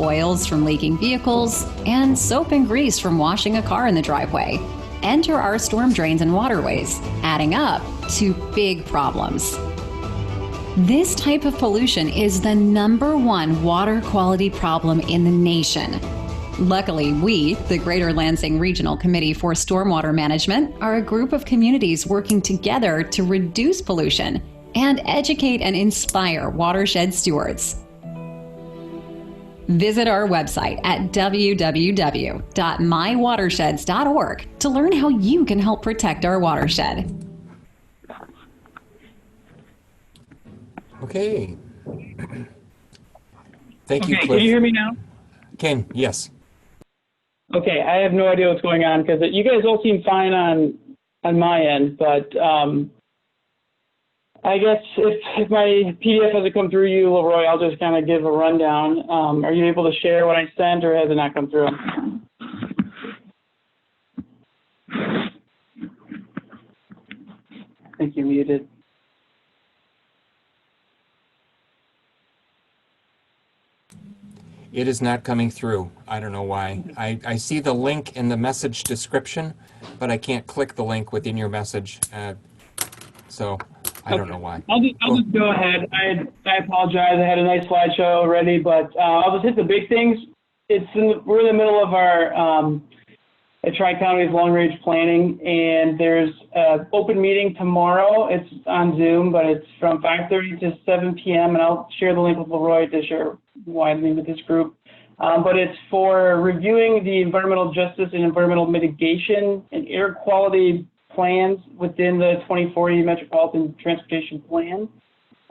oils from leaking vehicles, and soap and grease from washing a car in the driveway, enter our storm drains and waterways, adding up to big problems. This type of pollution is the #1 water quality problem in the nation. Luckily, we, the Greater Lansing Regional Committee for Stormwater Management, are a group of communities working together to reduce pollution and educate and inspire watershed stewards. Visit our website at www.mywatersheds.org to learn how you can help protect our watershed. Okay. Thank you, Okay, Cliff. can you hear me now? Ken, yes. Okay, I have no idea what's going on because you guys all seem fine on my end, but I guess if my PDF hasn't come through you, Leroy, I'll just kind of give a rundown. Are you able to share what I sent, or has it not come through? I think you're muted. It is not coming through. I don't know why. I see the link in the message description, but I can't click the link within your message. So I don't know why. I'll just go ahead. I apologize. I had a nice slideshow already, but I'll just hit the big things. We're in the middle of our Tri-County's long-range planning, and there's an open meeting tomorrow. It's on Zoom, but it's from 5:30 to 7 p.m., and I'll share the link with Leroy to share widely with this group. But it's for reviewing the environmental justice and environmental mitigation and air quality plans within the 2040 Metropolitan Transportation Plan.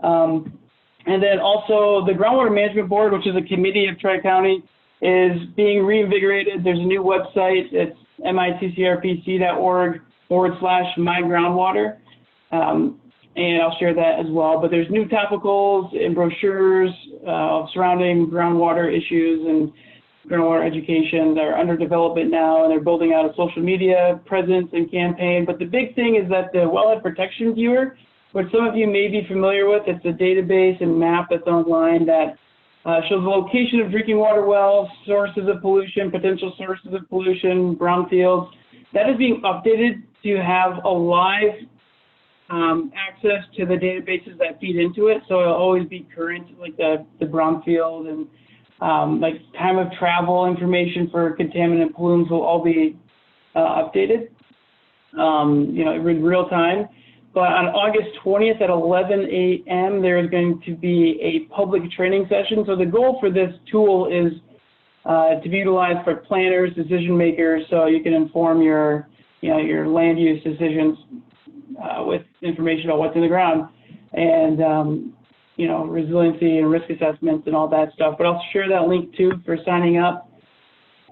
And then also the Groundwater Management Board, which is a committee of Tri-County, is being reinvigorated. There's a new website. It's mitcrpc.org/mygroundwater. And I'll share that as well. But there's new topicals and brochures surrounding groundwater issues and groundwater education. They're under development now, and they're building out a social media presence and campaign. But the big thing is that the Wellhead Protection Viewer, which some of you may be familiar with, it's a database and map that's online that shows the location of drinking water wells, sources of pollution, potential sources of pollution, brownfields. That is being updated to have a live access to the databases that feed into it. So it'll always be current, like the brownfield and like time of travel information for contaminant plumes will all be updated, in real time. But on August 20th at 11 a.m., there is going to be a public training session. So the goal for this tool is to be utilized for planners, decision makers, so you can inform your, your land use decisions with information about what's in the ground, and resiliency and risk assessments and all that stuff. But I'll share that link too for signing up.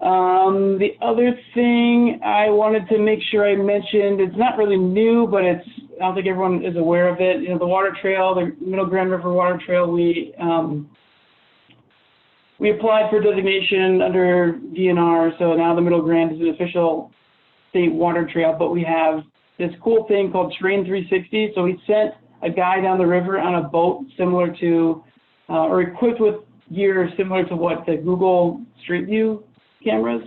The other thing I wanted to make sure I mentioned, it's not really new, but I don't think everyone is aware of it. The water trail, the Middle Grand River Water Trail, we applied for designation under DNR, so now the Middle Grand is an official state water trail, but we have this cool thing called Terrain 360. So we sent a guy down the river on a boat similar to, or equipped with gear similar to what the Google Street View cameras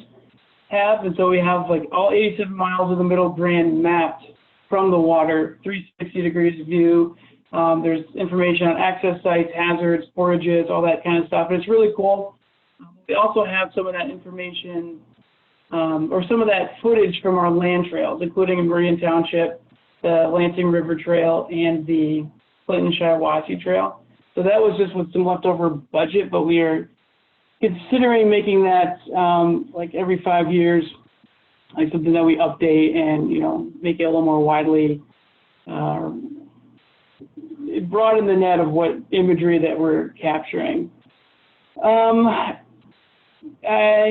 have. And so we have like all 87 miles of the Middle Grand mapped from the water, 360 degrees view. There's information on access sites, hazards, forages, all that kind of stuff. And it's really cool. We also have some of that information or some of that footage from our land trails, including in Meridian Township, the Lansing River Trail, and the Clinton-Shiawassee Trail. So that was just with some leftover budget, but we are considering making that like every 5 years, like something that we update and, make it a little more widely, broaden the net of what imagery that we're capturing. I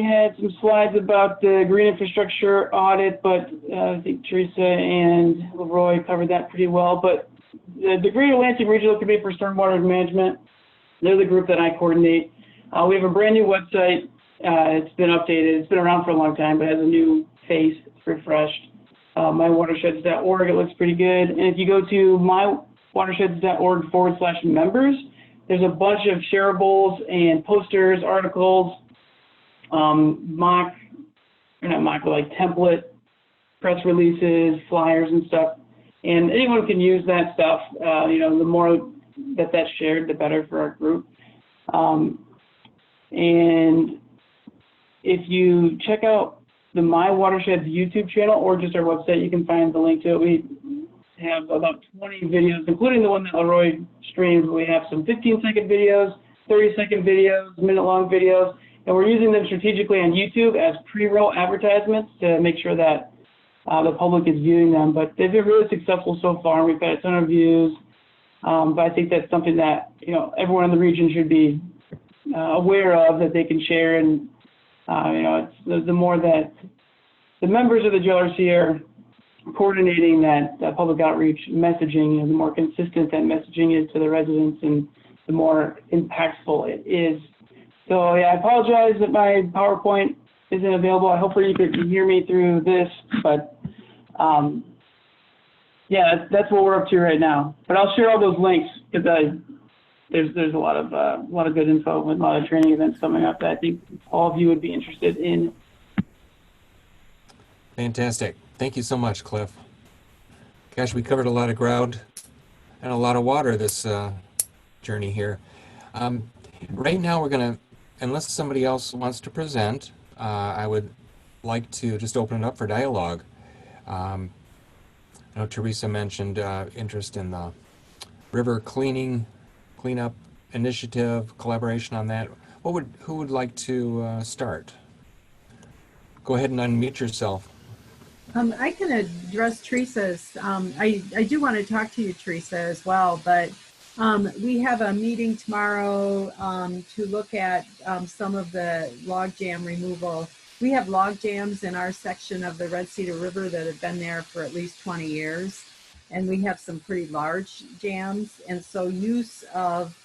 had some slides about the green infrastructure audit, but I think Teresa and Leroy covered that pretty well. But the Greater Lansing Regional Committee for Stormwater Management, they're the group that I coordinate. We have a brand new website. It's been updated. It's been around for a long time, but has a new face. It's refreshed. mywatersheds.org, it looks pretty good. And if you go to mywatersheds.org/members, there's a bunch of shareables and posters, articles, template press releases, flyers and stuff. And anyone can use that stuff. The more that's shared, the better for our group. And if you check out the My Watersheds YouTube channel or just our website, you can find the link to it. We have about 20 videos, including the one that Leroy streamed. We have some 15-second videos, 30-second videos, minute-long videos, and we're using them strategically on YouTube as pre-roll advertisements to make sure that the public is viewing them. But they've been really successful so far. We've got a ton of views, but I think that's something that everyone in the region should be aware of, that they can share. And it's the more that the members of the JLRC are coordinating that public outreach messaging, the more consistent that messaging is to the residents, and the more impactful it is. So yeah, I apologize that my PowerPoint isn't available. Hopefully you could hear me through this, but yeah, that's what we're up to right now. But I'll share all those links because there's a lot of good info and a lot of training events coming up that I think all of you would be interested in. Fantastic. Thank you so much, Cliff. Gosh, we covered a lot of ground and a lot of water this journey here. Right now we're going to, unless somebody else wants to present, I would like to just open it up for dialogue. I know Teresa mentioned interest in the river cleanup initiative, collaboration on that. Who would like to start? Go ahead and unmute yourself. I can address Teresa's. I do want to talk to you, Teresa, as well, but we have a meeting tomorrow to look at some of the log jam removal. We have log jams in our section of the Red Cedar River that have been there for at least 20 years. And we have some pretty large jams. And so use of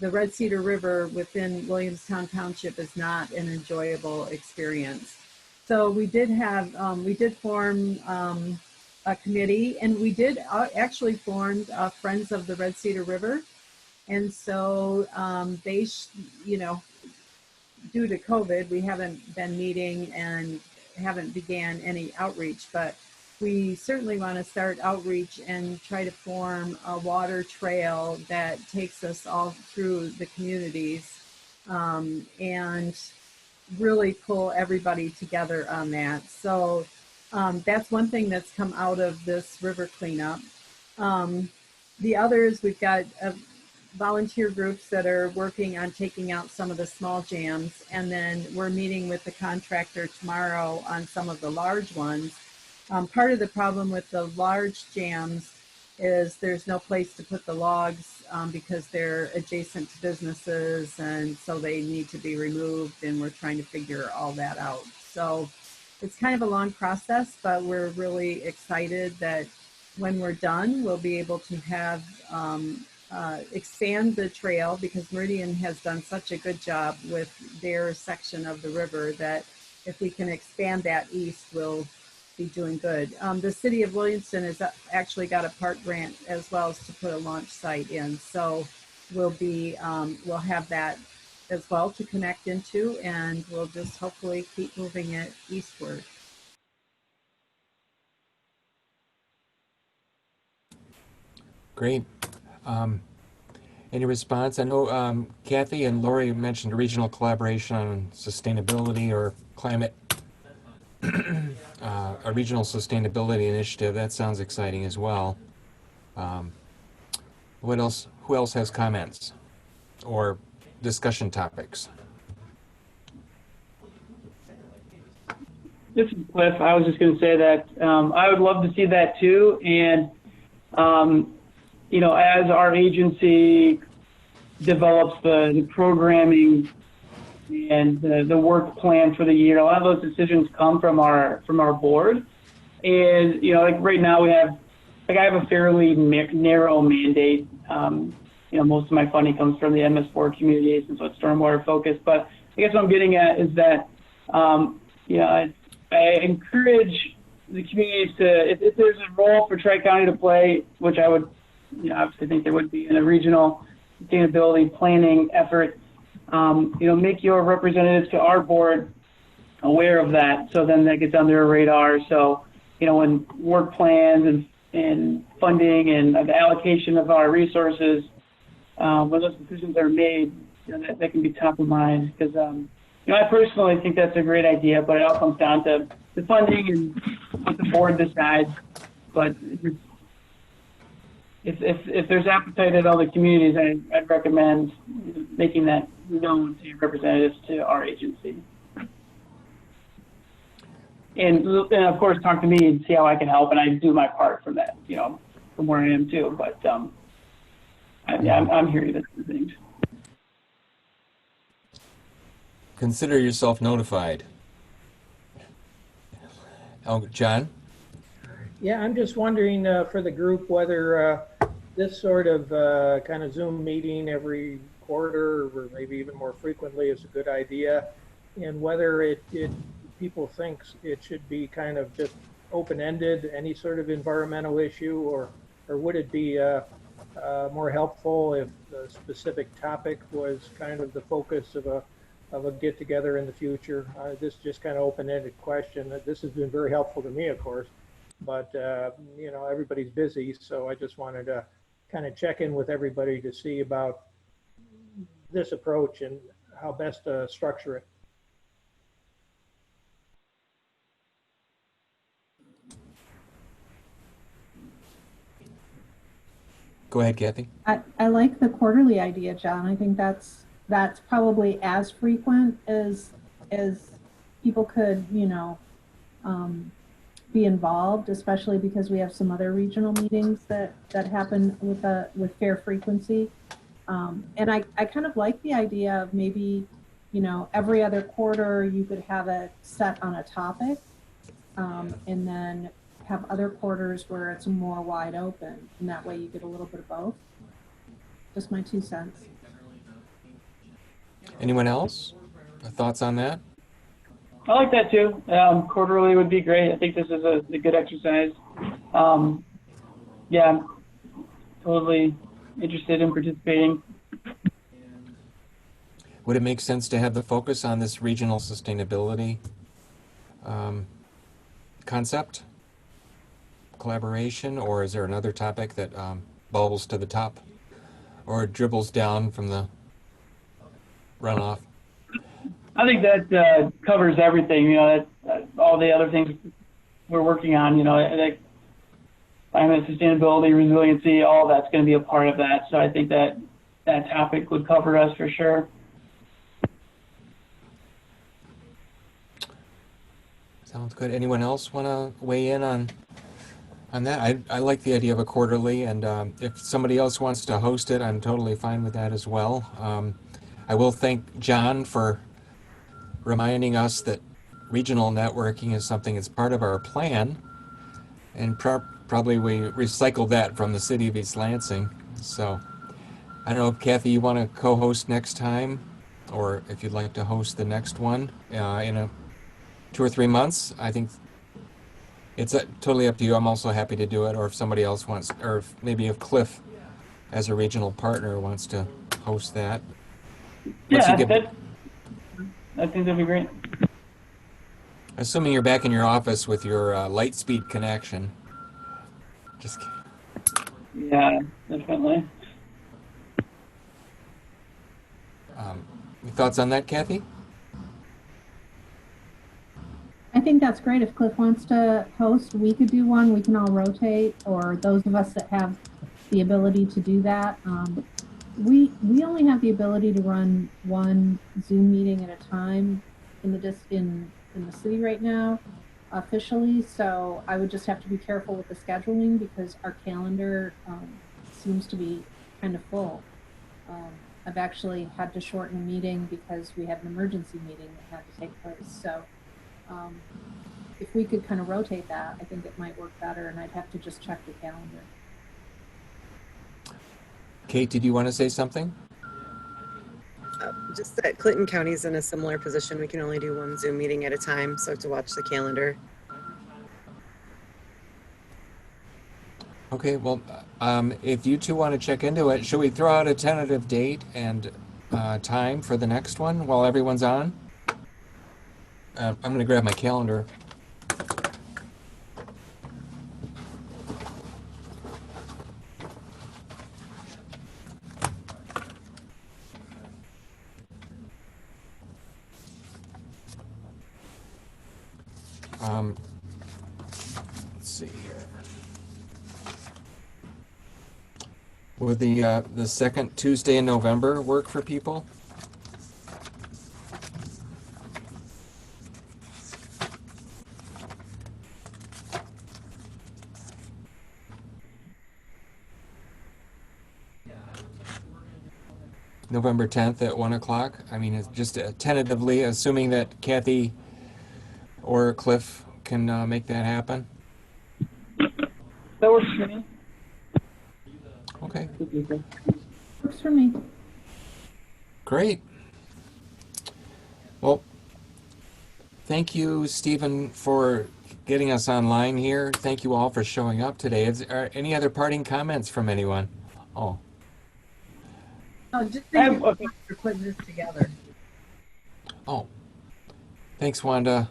the Red Cedar River within Williamstown Township is not an enjoyable experience. So we did form a committee, and we did actually formed Friends of the Red Cedar River. And so they, due to COVID, we haven't been meeting and haven't began any outreach, but we certainly want to start outreach and try to form a water trail that takes us all through the communities and really pull everybody together on that. So that's one thing that's come out of this river cleanup. The others, we've got volunteer groups that are working on taking out some of the small jams. And then we're meeting with the contractor tomorrow on some of the large ones. Part of the problem with the large jams is there's no place to put the logs because they're adjacent to businesses, and so they need to be removed, and we're trying to figure all that out. So it's kind of a long process, but we're really excited that when we're done, we'll be able to have expand the trail, because Meridian has done such a good job with their section of the river that if we can expand that east, we'll be doing good. The city of Williamston has actually got a park grant as well as to put a launch site in. So we'll have that as well to connect into, and we'll just hopefully keep moving it eastward. Great. Any response? I know Kathy and Lori mentioned regional collaboration on sustainability or climate, a regional sustainability initiative. That sounds exciting as well. What else? Who else has comments or discussion topics? This is Cliff. I was just going to say that I would love to see that too. And, you know, as our agency develops the programming and the work plan for the year, a lot of those decisions come from our board. And, you know, like right now we have, like I have a fairly narrow mandate. You know, most of my funding comes from the MS4 community, since it's stormwater focused. But I guess what I'm getting at is that, you know, I encourage the communities to, if there's a role for Tri-County to play, which I would, you know, obviously think there would be in a regional sustainability planning effort, you know, make your representatives to our board aware of that, so then that gets on their radar. So, you know, when work plans and funding and the allocation of our resources, when those decisions are made, you know, that can be top of mind. Because, you know, I personally think that's a great idea, but it all comes down to the funding and what the board decides. But if there's appetite at all the communities, I'd recommend making that known to your representatives to our agency. And of course, talk to me and see how I can help, and I do my part from that, you know, from where I am too. But I'm here to listen to things. Consider yourself notified. Oh, John? Yeah, I'm just wondering for the group whether this sort of kind of Zoom meeting every quarter or maybe even more frequently is a good idea, and whether people think it should be kind of just open-ended, any sort of environmental issue, or would it be more helpful if a specific topic was kind of the focus of a get-together in the future? This is just kind of open-ended question. This has been very helpful to me, of course, but you know, everybody's busy, so I just wanted to kind of check in with everybody to see about this approach and how best to structure it. Go ahead, Kathy. I like the quarterly idea, John. I think that's probably as frequent as people could, you know, be involved, especially because we have some other regional meetings that happen with fair frequency. And I kind of like the idea of maybe, you know, every other quarter you could have it set on a topic, and then have other quarters where it's more wide open, and that way you get a little bit of both. Just my 2 cents. Anyone else? Thoughts on that? I like that too. Quarterly would be great. I think this is a good exercise. Yeah, I'm totally interested in participating. Would it make sense to have the focus on this regional sustainability concept, collaboration, or is there another topic that bubbles to the top or dribbles down from the runoff? I think that covers everything, you know, all the other things we're working on, you know, like climate sustainability, resiliency, all that's going to be a part of that. So I think that that topic would cover us for sure. Sounds good. Anyone else want to weigh in on that? I like the idea of a quarterly, and if somebody else wants to host it, I'm totally fine with that as well. I will thank John for reminding us that regional networking is something that's part of our plan, and probably we recycled that from the city of East Lansing. So I don't know if Kathy, you want to co-host next time, or if you'd like to host the next one in 2 or 3 months. I think it's totally up to you. I'm also happy to do it, or if somebody else wants, or maybe if Cliff, as a regional partner, wants to host that. Yeah, I think that'd be great. Assuming you're back in your office with your light speed connection. Just kidding. Yeah, definitely. Your thoughts on that, Kathy? I think that's great. If Cliff wants to host, we could do one. We can all rotate, or those of us that have the ability to do that. We only have the ability to run one Zoom meeting at a time in the city right now, officially. So I would just have to be careful with the scheduling, because our calendar seems to be kind of full. I've actually had to shorten a meeting because we had an emergency meeting that had to take place. So if we could kind of rotate that, I think it might work better, and I'd have to just check the calendar. Kate, did you want to say something? Just that Clinton County's in a similar position. We can only do one Zoom meeting at a time, so to watch the calendar. Okay, well, if you two want to check into it, should we throw out a tentative date and time for the next one while everyone's on? I'm going to grab my calendar. Let's see here. Would the second Tuesday in November work for people? November 10th at 1 o'clock. I mean, it's just tentatively, assuming that Kathy or Cliff can make that happen. That works for me. Okay. Works for me. Great. Well, thank you, Stephen, for getting us online here. Thank you all for showing up today. Are any other parting comments from anyone? Oh. Oh, just thank you for putting this together. Oh. Thanks, Wanda.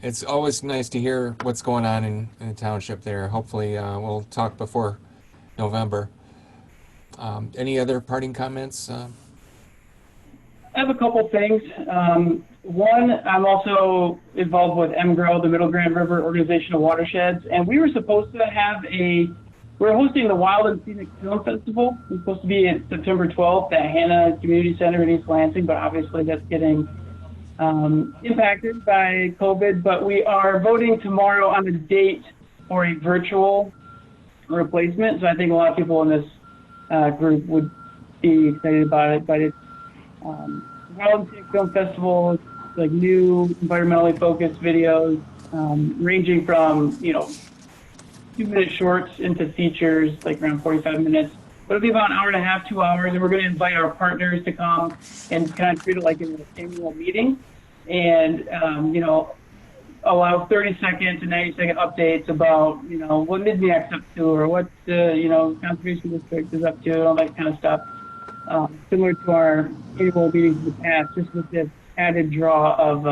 It's always nice to hear what's going on in the township there. Hopefully, we'll talk before November. Any other parting comments? I have a couple things. One, I'm also involved with MGRO, the Middle Grand River Organization of Watersheds, and we were supposed to have we're hosting the Wild and Scenic Film Festival. It's supposed to be at September 12th at Hannah Community Center in East Lansing, but obviously that's getting impacted by COVID. But we are voting tomorrow on a date for a virtual replacement, so I think a lot of people in this group would be excited about it. But it's Wild and Scenic Film Festival, like new environmentally focused videos, ranging from 2-minute shorts into features, like around 45 minutes. But it'll be about an hour and a half, 2 hours, and we're going to invite our partners to come and kind of treat it like an annual meeting, and allow 30-second to 90-second updates about what Mid-Meac's up to, or what the Conservation District is up to, and all that kind of stuff. Similar to our annual meetings in the past, just with this added draw of.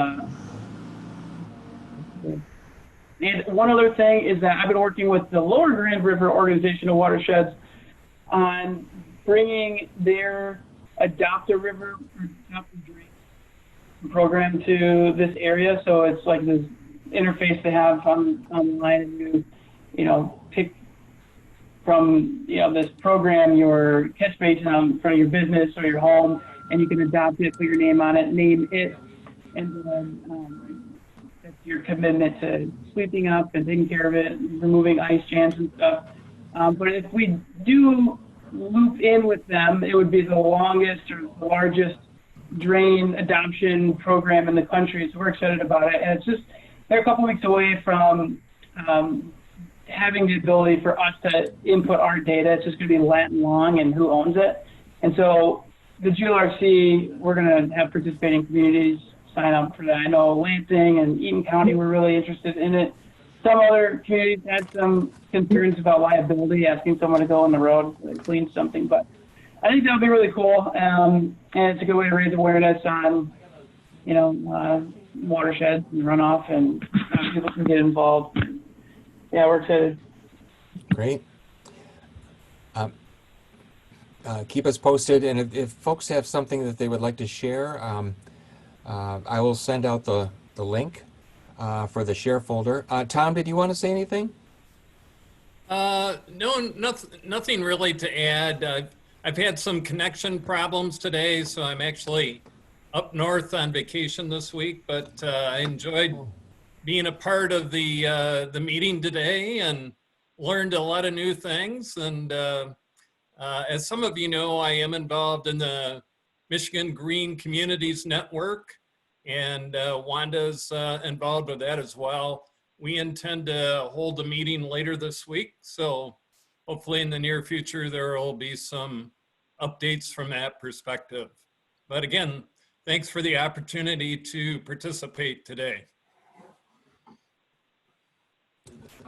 And one other thing is that I've been working with the Lower Grand River Organization of Watersheds on bringing their Adopt a River or Adopt a Drink program to this area. So it's like this interface they have online, and you pick from this program your catch basin out in front of your business or your home, and you can adopt it, put your name on it, name it, and then that's your commitment to sweeping up and taking care of it, removing ice jams and stuff. But if we do loop in with them, it would be the longest or the largest drain adoption program in the country. So we're excited about it. And it's just, they're a couple weeks away from having the ability for us to input our data. It's just going to be Latin long and who owns it. And so the GLRC, we're going to have participating communities sign up for that. I know Lansing and Eaton County were really interested in it. Some other communities had some concerns about liability, asking someone to go on the road and clean something. But I think that would be really cool. And it's a good way to raise awareness on, watersheds and runoff, and people can get involved. Yeah, we're excited. Great. Keep us posted, and if folks have something that they would like to share, I will send out the link for the share folder. Tom, did you want to say anything? No, nothing really to add. I've had some connection problems today, so I'm actually up north on vacation this week, but I enjoyed being a part of the meeting today and learned a lot of new things. And as some of you know, I am involved in the Michigan Green Communities Network, and Wanda's involved with that as well. We intend to hold a meeting later this week, so hopefully in the near future there will be some updates from that perspective. But again, thanks for the opportunity to participate today.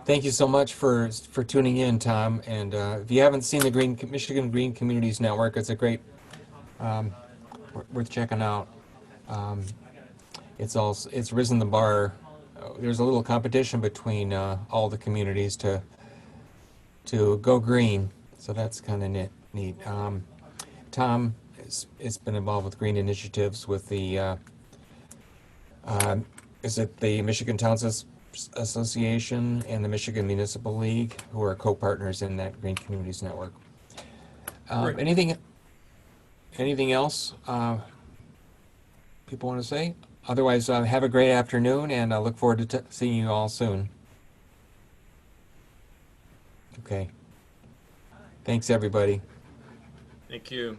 Thank you so much for tuning in, Tom. And if you haven't seen the Michigan Green Communities Network, it's a great, worth checking out. It's risen the bar. There's a little competition between all the communities to go green, so that's kind of neat. Tom has been involved with green initiatives with the is it the Michigan Towns Association and the Michigan Municipal League, who are co-partners in that Green Communities Network. Anything else people want to say? Otherwise, have a great afternoon, and I look forward to seeing you all soon. Okay. Thanks, everybody. Thank you.